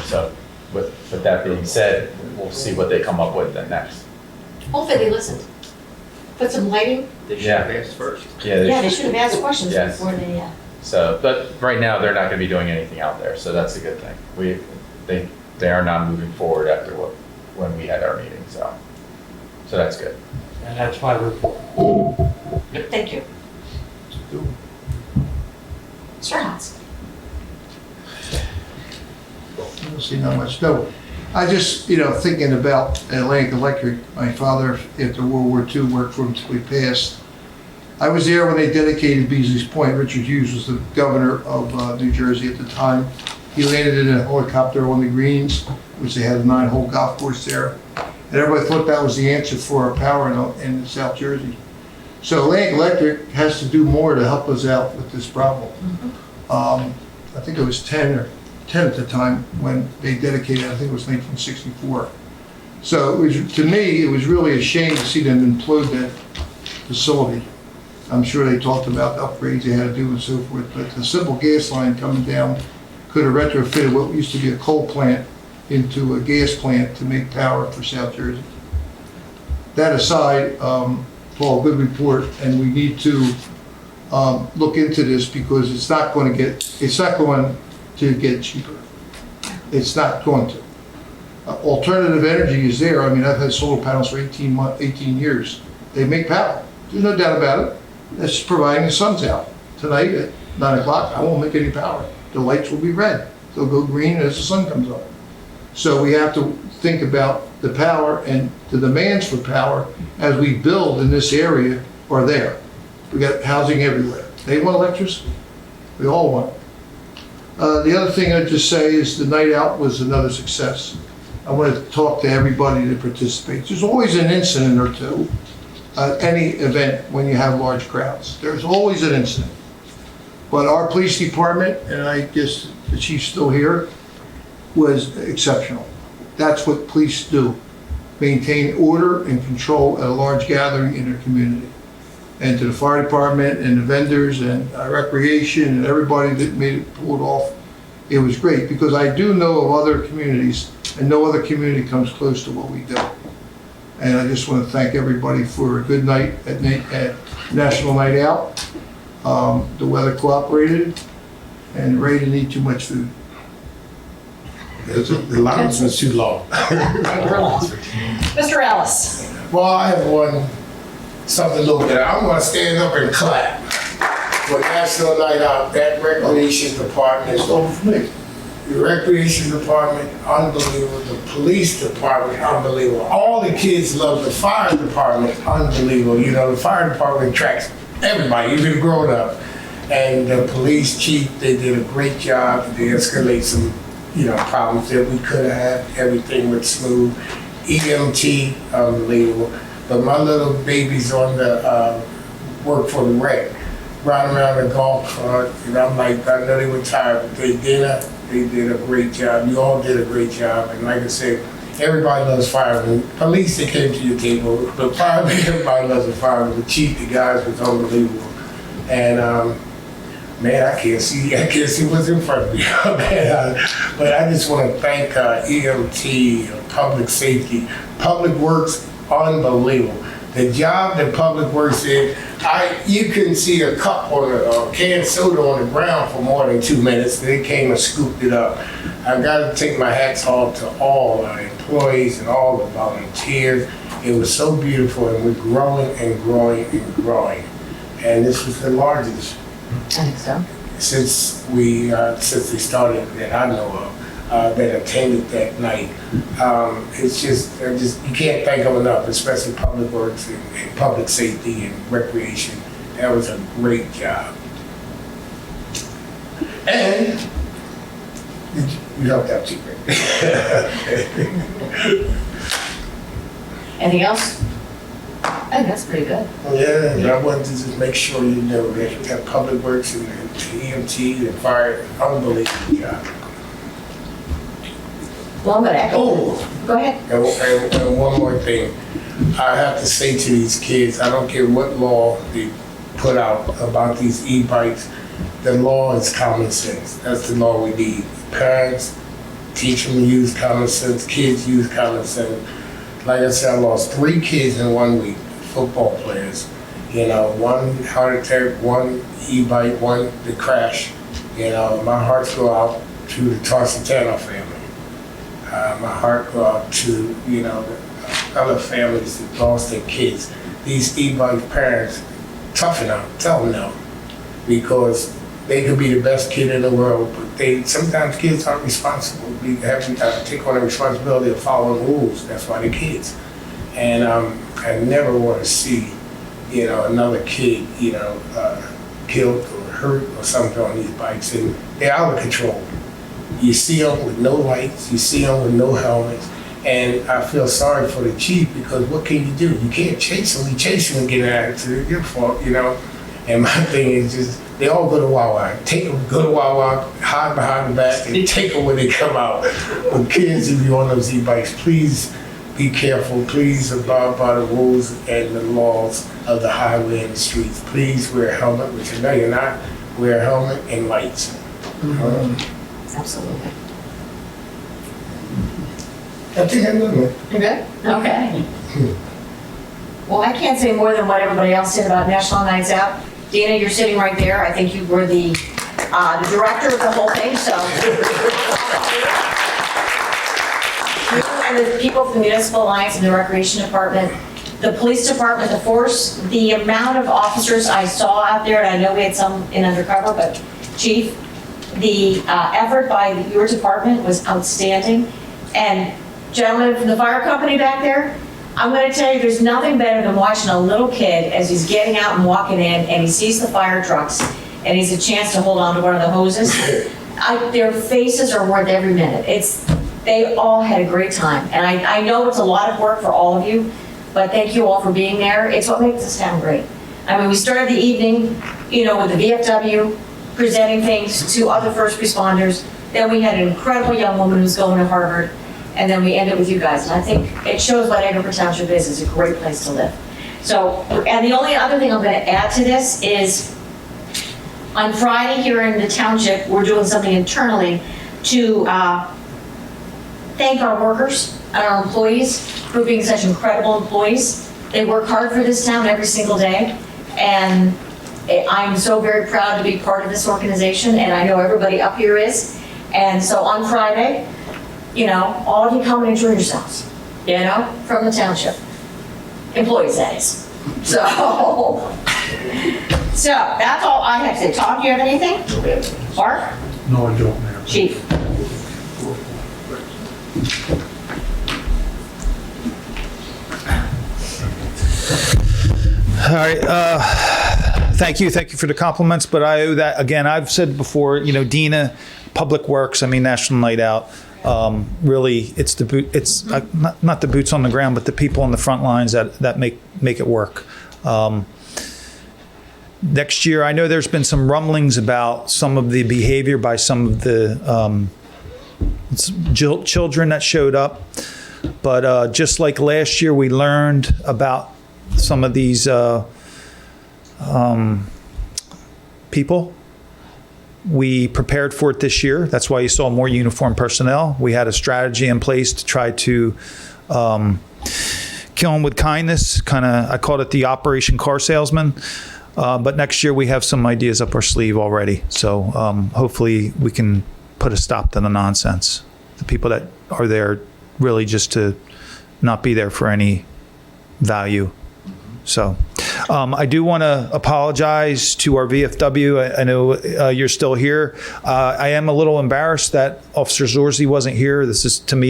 So with that being said, we'll see what they come up with then next. Hopefully they listened. Put some lighting. They should have asked first. Yeah, they should have asked questions Yes. before they, So, but right now they're not going to be doing anything out there, so that's a good thing. They are not moving forward after when we had our meeting, so that's good. And that's my report. Thank you. Mr. Hans. I don't see not much. No, I just, thinking about Atlantic Electric, my father, after World War II, worked for him until he passed. I was there when they dedicated Beasley's Point. Richard Hughes was the governor of New Jersey at the time. He landed in a helicopter on the greens, which they had a 9-hole golf course there. And everybody thought that was the answer for our power in South Jersey. So Atlantic Electric has to do more to help us out with this problem. I think it was 10 at the time when they dedicated, I think it was 1964. So to me, it was really a shame to see them implode that facility. I'm sure they talked about the upgrades they had to do and so forth, but the simple gas line coming down could have retrofitted what used to be a coal plant into a gas plant to make power for South Jersey. That aside, Paul, good report, and we need to look into this because it's not going to get cheaper. It's not going to. Alternative energy is there. I mean, I've had solar panels for 18 years. They make power. There's no doubt about it. That's just providing the sun's out. Tonight at 9 o'clock, I won't make any power. The lights will be red. They'll go green as the sun comes up. So we have to think about the power and the demands for power as we build in this area are there. We got housing everywhere. They want electricity. We all want it. The other thing I'd just say is the night out was another success. I want to talk to everybody that participates. There's always an incident or two at any event when you have large crowds. There's always an incident. But our police department, and I guess the chief's still here, was exceptional. That's what police do. Maintain order and control at a large gathering in their community. And to the fire department and the vendors and recreation and everybody that made it pull it off, it was great because I do know of other communities and no other community comes close to what we do. And I just want to thank everybody for a good night at National Night Out. The weather cooperated and Ray didn't eat too much food. The lines was too long. Mr. Ellis. Well, I have something a little bit. I'm gonna stand up and clap for National Night Out. That recreation department is over for me. The recreation department, unbelievable. The police department, unbelievable. All the kids love the fire department, unbelievable. The fire department attracts everybody, even grown up. And the police chief, they did a great job to de-escalate some, problems that we could have had. Everything went smooth. EMT, unbelievable. But my little baby's on the work for the rec, riding around the golf cart, and I'm like, I know they were tired, but they did a great job. You all did a great job, and like I said, everybody loves firemen. Police, they came to your table, but firemen, everybody loves a fireman. The chief, the guys was unbelievable. And Man, I can't see what's in front of me. But I just want to thank EMT, Public Safety, Public Works, unbelievable. The job that Public Works did, you couldn't see a cup or a can of soda on the ground for more than 2 minutes. They came and scooped it up. I've got to take my hats off to all our employees and all the volunteers. It was so beautiful, and we're growing and growing and growing. And this was the largest I think so. since they started that I know of, that attended that night. It's just, you can't thank them enough, especially Public Works and Public Safety and Recreation. That was a great job. And you helped out too, right? Anything else? I think that's pretty good. Yeah, I wanted to just make sure you know that Public Works and EMT and fire, unbelievable job. Well, I'm gonna echo. Oh, Go ahead. and one more thing. I have to say to these kids, I don't care what law they put out about these e-bikes, the law is common sense. That's the law we need. Parents, teach them to use common sense, kids use common sense. Like I said, I lost 3 kids in 1 week, football players. You know, 1 heart attack, 1 e-bike, 1 the crash. You know, my hearts go out to the Tarsitano family. My heart go out to, you know, the other families that lost their kids. These e-bike parents, toughen up, tell them no. Because they could be the best kid in the world, but sometimes kids aren't responsible. They have to take on the responsibility of following rules. That's why they're kids. And I never want to see, you know, another kid, you know, killed or hurt or something on these bikes. And they're out of control. You see them with no lights, you see them with no helmets. And I feel sorry for the chief, because what can you do? You can't chase them. You chase them and get an attitude. It's your fault, you know. And my thing is just, they all go to Wawa. Take them, go to Wawa, hide behind the back, and take them when they come out. But kids, if you're on those e-bikes, please be careful. Please abide by the rules and the laws of the highway and the streets. Please wear a helmet, which I know you're not. Wear a helmet and lights. Absolutely. I think I'm good. You good? Okay. Well, I can't say more than what everybody else said about National Nights Out. Dina, you're sitting right there. I think you were the director of the whole thing, so. You and the people from the Municipal Alliance and the Recreation Department, the Police Department, the force, the amount of officers I saw out there, and I know we had some in undercover, but Chief, the effort by your department was outstanding. And gentlemen from the fire company back there, I'm going to tell you, there's nothing better than watching a little kid as he's getting out and walking in, and he sees the fire trucks, and he's a chance to hold on to one of the hoses. Their faces are worth every minute. They all had a great time, and I know it's a lot of work for all of you, but thank you all for being there. It's what makes this town great. I mean, we started the evening, you know, with the VFW presenting things to other first responders. Then we had an incredible young woman who's going to Harvard. And then we end it with you guys. And I think it shows what Edinburgh Township is. It's a great place to live. So, and the only other thing I'm going to add to this is on Friday here in the township, we're doing something internally to thank our workers and our employees for being such incredible employees. They work hard for this town every single day. And I'm so very proud to be part of this organization. And I know everybody up here is. And so on Friday, you know, all of you come and enjoy yourselves, you know, from the township. Employees, that is. So that's all I have to say. Tom, do you have anything? Mark? No, I don't, Mayor. Chief? All right, thank you for the compliments, but I owe that, again, I've said before, you know, Dina, Public Works, I mean, National Night Out, really, it's not the boots on the ground, but the people on the front lines that make it work. Next year, I know there's been some rumblings about some of the behavior by some of the children that showed up, but just like last year, we learned about some of these people We prepared for it this year. That's why you saw more uniformed personnel. We had a strategy in place to try to kill them with kindness. I called it the Operation Car Salesman. But next year we have some ideas up our sleeve already. So hopefully we can put a stop to the nonsense. The people that are there really just to not be there for any value. So I do want to apologize to our VFW. I know you're still here. I am a little embarrassed that Officer Zorzi wasn't here. This is, to me,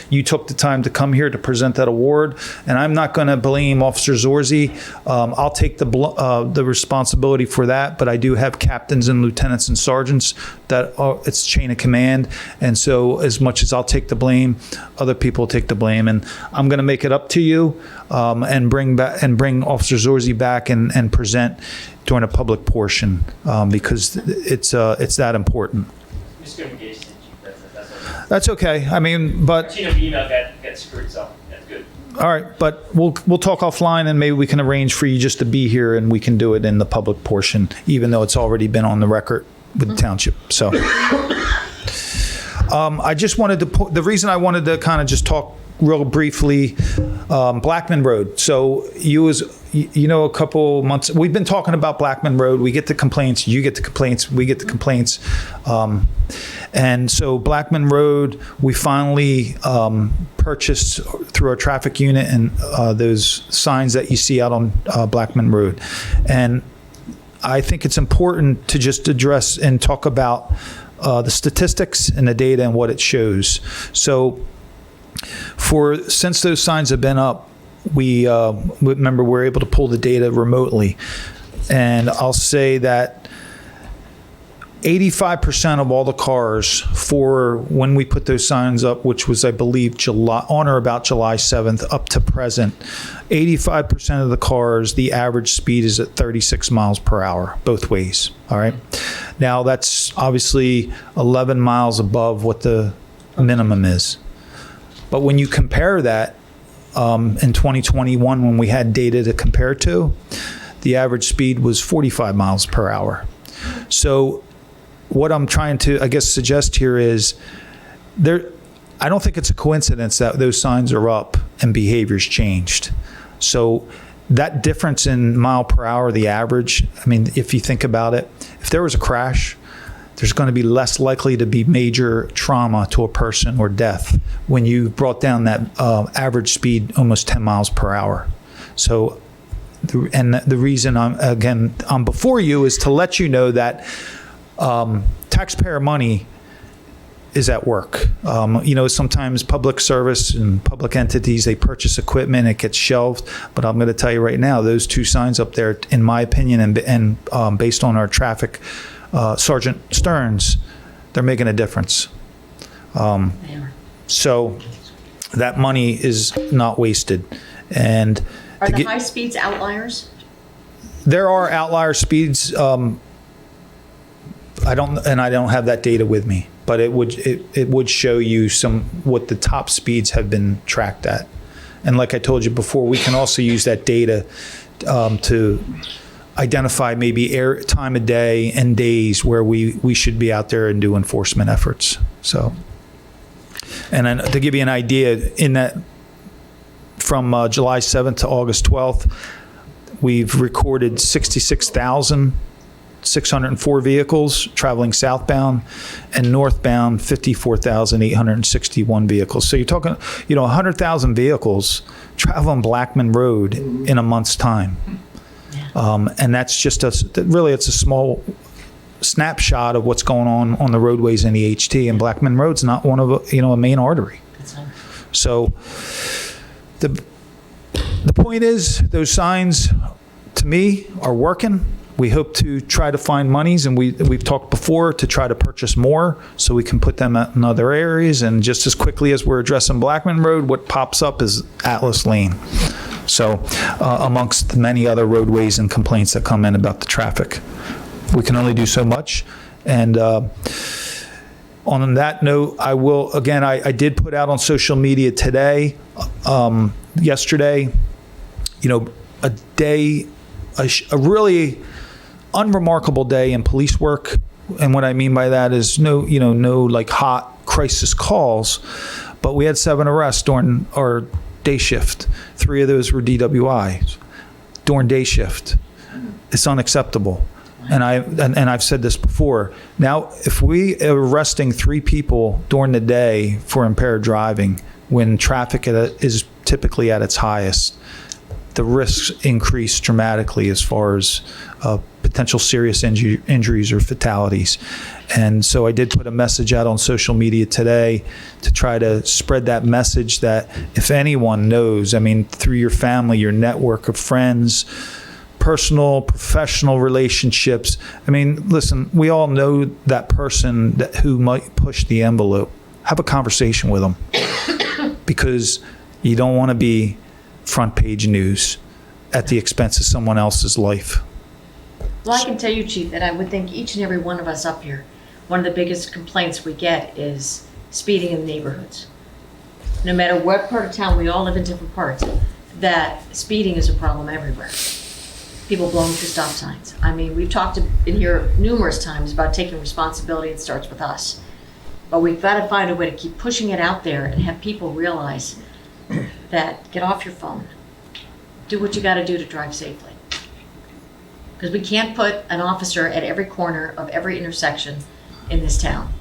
you took the time to come here to present that award, and I'm not going to blame Officer Zorzi. I'll take the responsibility for that, but I do have captains and lieutenants and sergeants that it's chain of command, and so as much as I'll take the blame, other people take the blame, and I'm going to make it up to you and bring Officer Zorzi back and present during a public portion because it's that important. I'm just going to engage the chief. That's okay. I mean, but Chain of email got screwed, so that's good. all right. But we'll talk offline, and maybe we can arrange for you just to be here, and we can do it in the public portion, even though it's already been on the record with the township. So I just wanted to the reason I wanted to kind of just talk real briefly, Blackman Road. So a couple months, we've been talking about Blackman Road. We get the complaints, you get the complaints, we get the complaints. And so Blackman Road, we finally purchased through our traffic unit and those signs that you see out on Blackman Road. And I think it's important to just address and talk about the statistics and the data and what it shows. So since those signs have been up, we remember we're able to pull the data remotely, and I'll say that 85% of all the cars for when we put those signs up, which was I believe on or about July 7th up to present, 85% of the cars, the average speed is at 36 miles per hour both ways. All right, now that's obviously 11 miles above what the minimum is. But when you compare that in 2021, when we had data to compare to, the average speed was 45 miles per hour. So what I'm trying to, I guess, suggest here is I don't think it's a coincidence that those signs are up and behavior's changed. So that difference in mile per hour, the average, I mean, if you think about it, if there was a crash, there's going to be less likely to be major trauma to a person or death when you brought down that average speed almost 10 miles per hour. So, the reason I'm before you is to let you know that taxpayer money is at work. Sometimes public service and public entities, they purchase equipment, it gets shelved. But I'm going to tell you right now, those two signs up there, in my opinion, and based on our traffic, Sergeant Stearns, they're making a difference. So that money is not wasted. And Are the high speeds outliers? There are outlier speeds. I don't have that data with me, but it would show you what the top speeds have been tracked at. And like I told you before, we can also use that data to identify maybe time of day and days where we should be out there and do enforcement efforts. So, and then to give you an idea, in that from July 7th to August 12th, we've recorded 66,604 vehicles traveling southbound, and northbound 54,861 vehicles. So you're talking, 100,000 vehicles traveling Blackman Road in a month's time. And that's just it's a small snapshot of what's going on the roadways in the HT, and Blackman Road's not one of a main artery. So the point is, those signs to me are working. We hope to try to find monies, and we've talked before to try to purchase more so we can put them in other areas. And just as quickly as we're addressing Blackman Road, what pops up is Atlas Lane. So amongst the many other roadways and complaints that come in about the traffic, we can only do so much. And on that note, I did put out on social media today, yesterday, a really unremarkable day in police work And what I mean by that is no like hot crisis calls, but we had 7 arrests during our day shift. 3 of those were DWIs during day shift. It's unacceptable. And I've said this before. Now, if we are arresting 3 people during the day for impaired driving, when traffic is typically at its highest, the risks increase dramatically as far as potential serious injuries or fatalities. And so I did put a message out on social media today to try to spread that message that if anyone knows, I mean, through your family, your network of friends, personal, professional relationships. I mean, listen, we all know that person who might push the envelope. Have a conversation with them because you don't want to be front page news at the expense of someone else's life. Well, I can tell you, Chief, that I would think each and every one of us up here, one of the biggest complaints we get is speeding in the neighborhoods. No matter what part of town, we all live in different parts, that speeding is a problem everywhere. People blowing through stop signs. I mean, we've talked in here numerous times about taking responsibility. It starts with us. But we've got to find a way to keep pushing it out there and have people realize that get off your phone. Do what you got to do to drive safely. Because we can't put an officer at every corner of every intersection in this town.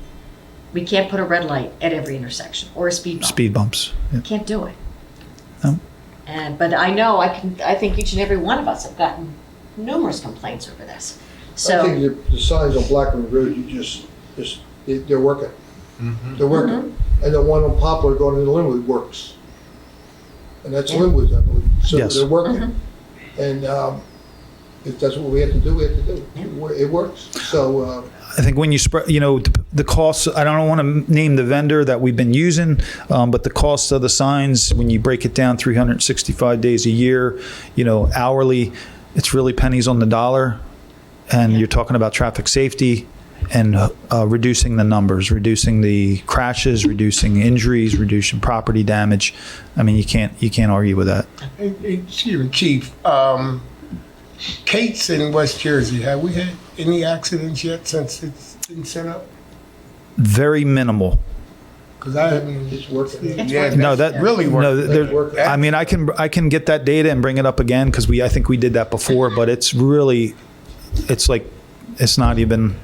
We can't put a red light at every intersection or a speed bump. Speed bumps. Yeah. Can't do it. No. But I know I think each and every one of us have gotten numerous complaints over this. So I think the signs on Blackburn Road, they're working. They're working. And the one on Poplar going into Linwood works. And that's Linwood, I believe. So Yes. they're working. And if that's what we have to do, we have to do. It works. So I think when you spread, the costs, I don't want to name the vendor that we've been using, but the cost of the signs, when you break it down 365 days a year, hourly, it's really pennies on the dollar. And you're talking about traffic safety and reducing the numbers, reducing the crashes, reducing injuries, reducing property damage. I mean, you can't argue with that. Excuse me, Chief. Kate's in West Jersey. Have we had any accidents yet since it's been set up? Very minimal. Because I haven't. it's working. Yeah, No, that's that really working. working. I mean, I can get that data and bring it up again because I think we did that before, but it's like it's not even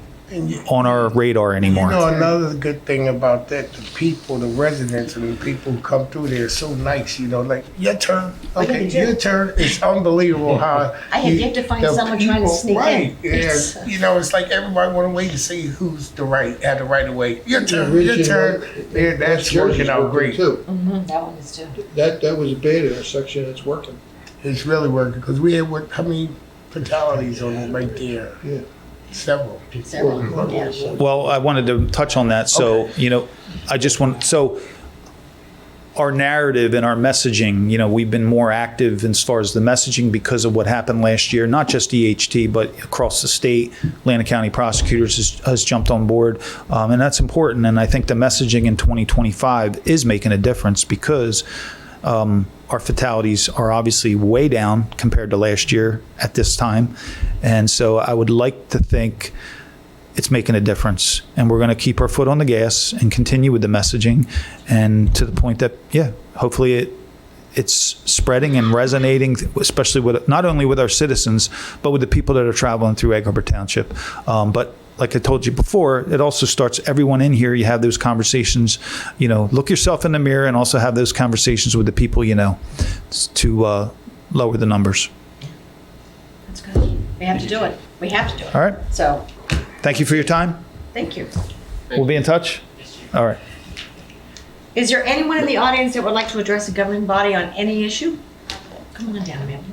on our radar anymore. Another good thing about that, the people, the residents, and the people who come through there are so nice. Like your turn, okay, your turn. It's unbelievable how I have yet to find the someone trying to sneak right, in. Yeah, it's like everybody want to wait to see who's had the right of way. Your turn, Ridge your and turn. West- Yeah, that's West Jersey's working out great. Too. That one is too. That was a bad intersection. It's working. It's really working because we had how many fatalities on it right there? Yeah. Several. Yeah. Well, I wanted to touch on that. So, our narrative and our messaging, we've been more active as far as the messaging because of what happened last year, not just EHT, but across the state. Atlantic County Prosecutors has jumped on board, and that's important. And I think the messaging in 2025 is making a difference because our fatalities are obviously way down compared to last year at this time. And so I would like to think it's making a difference. And we're going to keep our foot on the gas and continue with the messaging. And to the point that, hopefully it's spreading and resonating, especially with not only with our citizens, but with the people that are traveling through Egg Harbor Township. But like I told you before, it also starts everyone in here. You have those conversations, look yourself in the mirror and also have those conversations with the people to lower the numbers. That's good. We have to do it. We have to do it. All right. So, Thank you for your time. thank you. We'll be in touch. All right. Is there anyone in the audience that would like to address a governing body on any issue? Come on down, ma'am.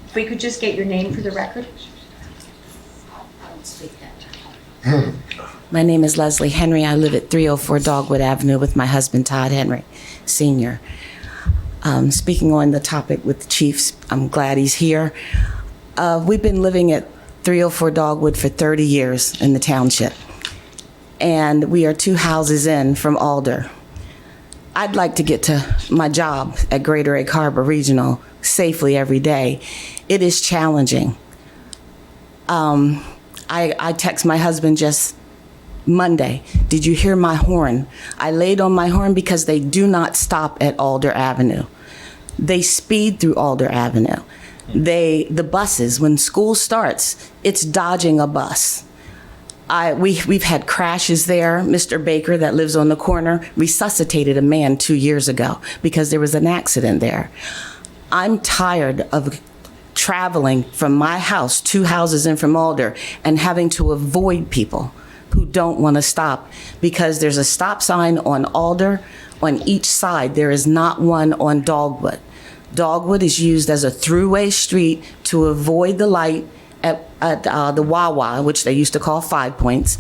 If we could just get your name for the record. My name is Leslie Henry. I live at 304 Dogwood Avenue with my husband, Todd Henry, Sr. Speaking on the topic with the chiefs, I'm glad he's here. We've been living at 304 Dogwood for 30 years in the township, and we are 2 houses in from Alder. I'd like to get to my job at Greater Egg Harbor Regional safely every day. It is challenging. I text my husband just Monday, did you hear my horn? I laid on my horn because they do not stop at Alder Avenue. They speed through Alder Avenue. The buses, when school starts, it's dodging a bus. We've had crashes there. Mr. Baker, that lives on the corner, resuscitated a man 2 years ago because there was an accident there. I'm tired of traveling from my house, 2 houses in from Alder, and having to avoid people who don't want to stop because there's a stop sign on Alder on each side. There is not one on Dogwood. Dogwood is used as a throughway street to avoid the light at the Wawa, which they used to call 5 Points.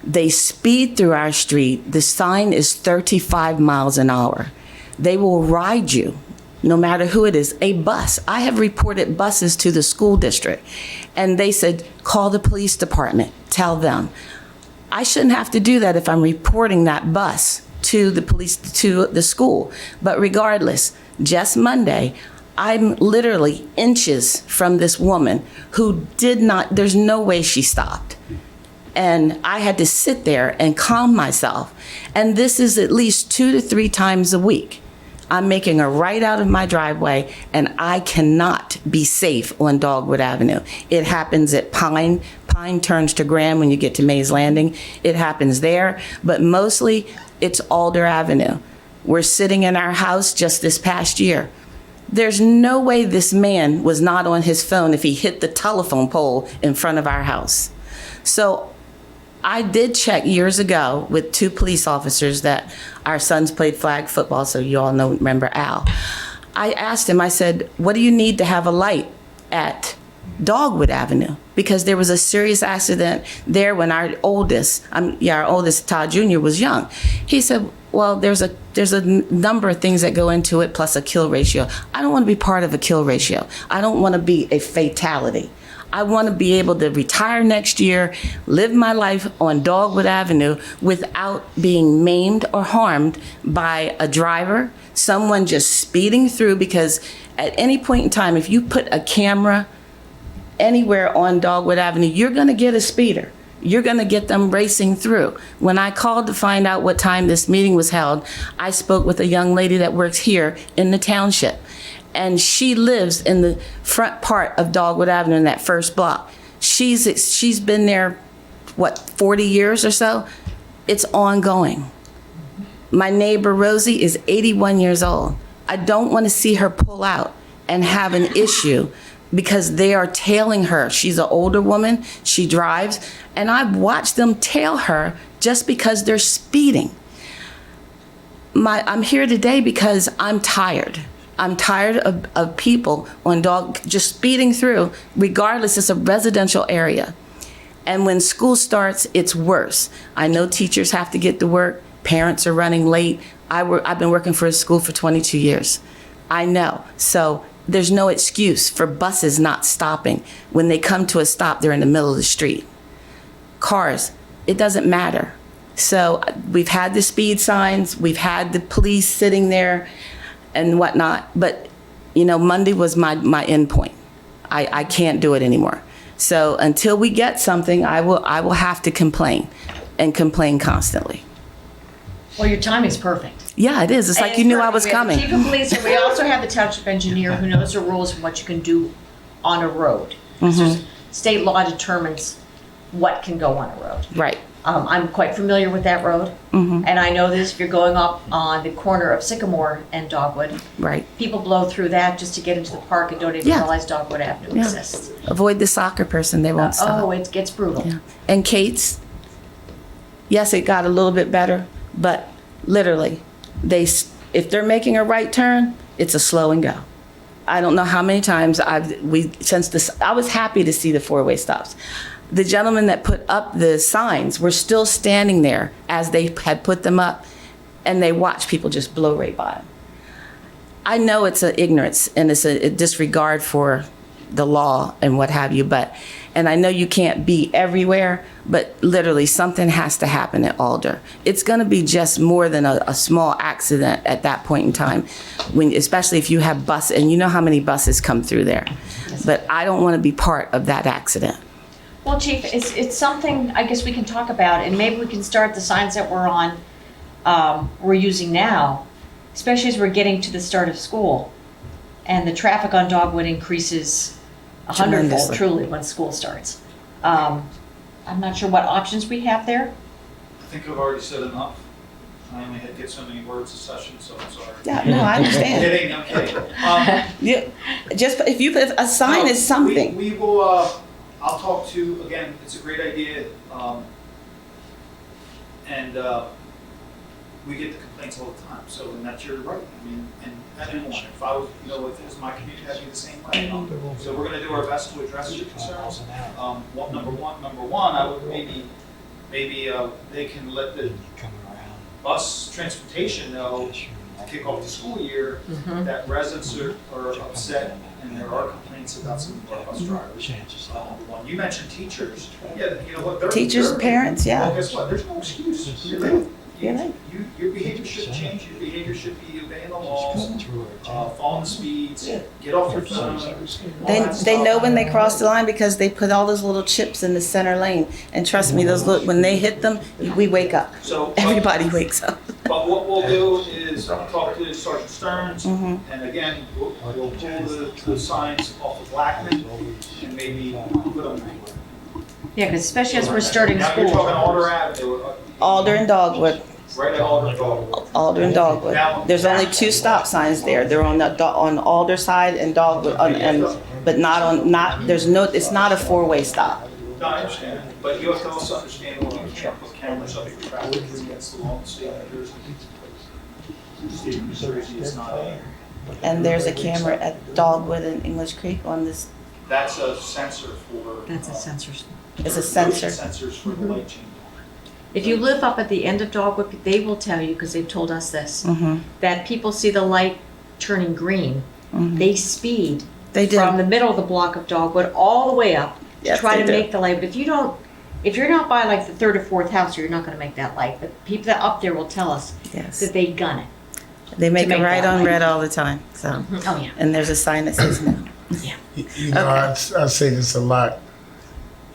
They speed through our street. The sign is 35 miles an hour. They will ride you, no matter who it is, a bus. I have reported buses to the school district, and they said, call the police department, tell them. I shouldn't have to do that if I'm reporting that bus to the police, to the school. But regardless, just Monday, I'm literally inches from this woman who there's no way she stopped. And I had to sit there and calm myself. And this is at least 2 to 3 times a week. I'm making a right out of my driveway, and I cannot be safe on Dogwood Avenue. It happens at Pine turns to Graham when you get to Mays Landing. It happens there, but mostly it's Alder Avenue. We're sitting in our house just this past year. There's no way this man was not on his phone if he hit the telephone pole in front of our house. So I did check years ago with 2 police officers that our sons played flag football, so you all remember Al. I asked him, I said, what do you need to have a light at Dogwood Avenue? Because there was a serious accident there when our oldest, Todd Jr. was young. He said, well, there's a number of things that go into it, plus a kill ratio. I don't want to be part of a kill ratio. I don't want to be a fatality. I want to be able to retire next year, live my life on Dogwood Avenue without being maimed or harmed by a driver, someone just speeding through, because at any point in time, if you put a camera anywhere on Dogwood Avenue, you're going to get a speeder. You're going to get them racing through. When I called to find out what time this meeting was held, I spoke with a young lady that works here in the township. And she lives in the front part of Dogwood Avenue in that first block. She's been there, 40 years or so? It's ongoing. My neighbor Rosie is 81 years old. I don't want to see her pull out and have an issue because they are tailing her. She's an older woman, she drives, and I've watched them tail her just because they're speeding. I'm here today because I'm tired. I'm tired of people on just speeding through, regardless, it's a residential area. And when school starts, it's worse. I know teachers have to get to work, parents are running late. I've been working for a school for 22 years. I know. So there's no excuse for buses not stopping. When they come to a stop, they're in the middle of the street. Cars, it doesn't matter. So we've had the speed signs, we've had the police sitting there and whatnot, but Monday was my end point. I can't do it anymore. So until we get something, I will have to complain and complain constantly. Well, your timing's perfect. Yeah, it is. It's like you knew I was coming. We have the chief of police, and we also have the township engineer who knows the rules and what you can do on a road. State law determines what can go on a road. Right. I'm quite familiar with that road, and I know this, if you're going up on the corner of Sycamore and Dogwood, right, people blow through that just to get into the park and don't even realize Dogwood Avenue exists. Avoid the soccer person, they won't stop. Oh, it gets brutal. Yeah. And Kate's, yes, it got a little bit better, but literally, if they're making a right turn, it's a slow and go. I don't know how many times I was happy to see the 4-way stops. The gentlemen that put up the signs were still standing there as they had put them up, and they watched people just blow right by them. I know it's an ignorance and it's a disregard for the law and what have you, but And I know you can't be everywhere, but literally something has to happen at Alder. It's going to be just more than a small accident at that point in time, especially if you have bus, and you know how many buses come through there. But I don't want to be part of that accident. Well, Chief, it's something I guess we can talk about, and maybe we can start the signs that we're using now, especially as we're getting to the start of school. And the traffic on Dogwood increases a hundredfold, Tremendously. truly, when school starts. I'm not sure what options we have there. I think I've already said enough. I only had to get so many words a session, so I'm sorry. Yeah, no, I understand. I'm kidding. Yeah, just if a sign is something. We will, I'll talk to, again, it's a great idea. And we get the complaints all the time, so, and that's your right. I mean, and anyone, if I was, if it was my community, I'd be the same way. So we're gonna do our best to address your concerns. Number one, I would maybe they can let the bus transportation know to kick off the school year that residents are upset and there are complaints about some of our bus drivers. One, you mentioned teachers. Yeah, you know what? Teachers, parents, yeah. Well, guess what? There's no excuse. You're right. Your behavior should change. Your behavior should be obeying the laws, following the speeds, get off your phone. They know when they cross the line because they put all those little chips in the center lane. And trust me, when they hit them, we wake up. So Everybody wakes up. But what we'll do is talk to Sergeant Stearns, and again, we'll pull the signs off of Blackman and maybe put them. Yeah, because especially as we're starting Now you're school. talking Alder Avenue. Alder and Dogwood. Right at Alder and Dogwood. Alder and Dogwood. There's only 2 stop signs there. They're on Alder side and Dogwood, but it's not a 4-way stop. No, I understand, but you have to also understand, you can't put cameras up for traffic against the law of the state of New Jersey. The state of New Jersey is not a. And there's a camera at Dogwood and English Creek on this. That's a sensor for. That's a sensor. It's a sensor. Sensors for the light change. If you live up at the end of Dogwood, they will tell you, because they've told us this, that people see the light turning green. They speed from the middle of the block of Dogwood all the way up to try to make the light. But if you're not by like the 3rd or 4th house, you're not going to make that light. But people that up there will tell us that they gun it. They make it right on red all the time. So. Oh yeah. And there's a sign that says no. Yeah. You know, I say this a lot.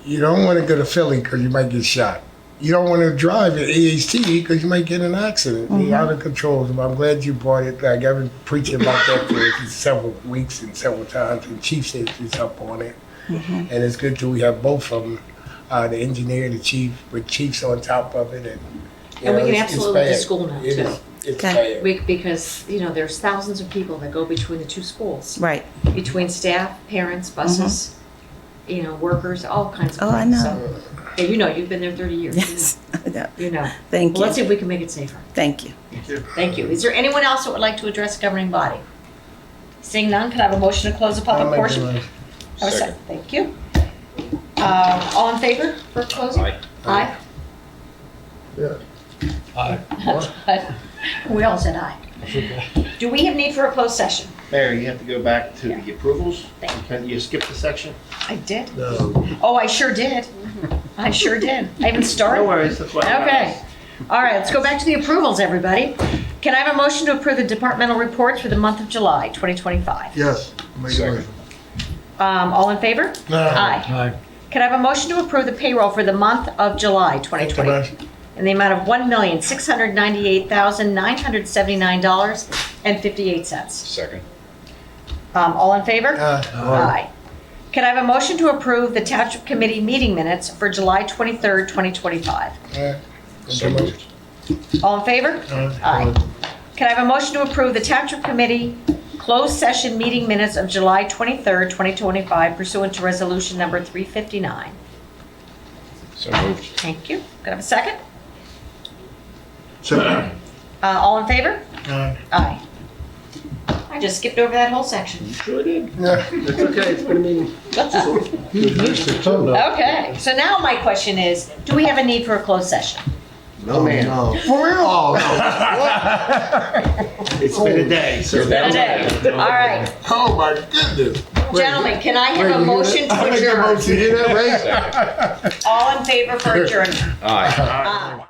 You don't want to go to Philly because you might get shot. You don't want to drive at AHT because you might get in an accident. You're out of control. So I'm glad you brought it. Like, I've been preaching about that for several weeks and several times, and Chief Safety's up on it. And it's good that we have both of them, the engineer and the chief, with Chief's on top of it. And we can absolutely do school now It too. is. It's bad. Because, there's thousands of people that go between the 2 schools. Right. Between staff, parents, buses, workers, all kinds of things. Oh, I know. So, you've been there 30 years. Yes. You know. Thank you. Let's see if we can make it safer. Thank you. Thank you. Is there anyone else that would like to address the governing body? Seeing none, can I have a motion to close the public portion? Have a second. Thank you. All in favor for closing? Aye. Yeah. Aye. We all said aye. Do we have need for a closed session? Mayor, you have to go back to the approvals. Can you skip the section? I did. No. Oh, I sure did. I sure did. I even started. No worries, that's what I Okay. All right, let's go back to the approvals, everybody. Can I have a motion to approve the departmental reports for the month of July 2025? Yes. Make a motion. All in favor? No. Aye. Aye. Can I have a motion to approve the payroll for the month of July 2020 in the amount of $1,698,979.58? Second. All in favor? Aye. Aye. Can I have a motion to approve the Township Committee meeting minutes for July 23rd, 2025? So moved. All in favor? Aye. Can I have a motion to approve the Township Committee closed session meeting minutes of July 23rd, 2025 pursuant to resolution number 359? So moved. Thank you. Can I have a second? Second. All in favor? Aye. Aye. I just skipped over that whole section. Sure did. Yeah. It's okay, it's been a meeting. Okay, so now my question is, do we have a need for a closed session? No, man. No. For real? Oh, It's been a day. So Today. All right. Oh, my goodness. Gentlemen, can I have a motion to I make a adjourn? motion, you hear that, Ray? All in favor for adjournment? Aye. Aye.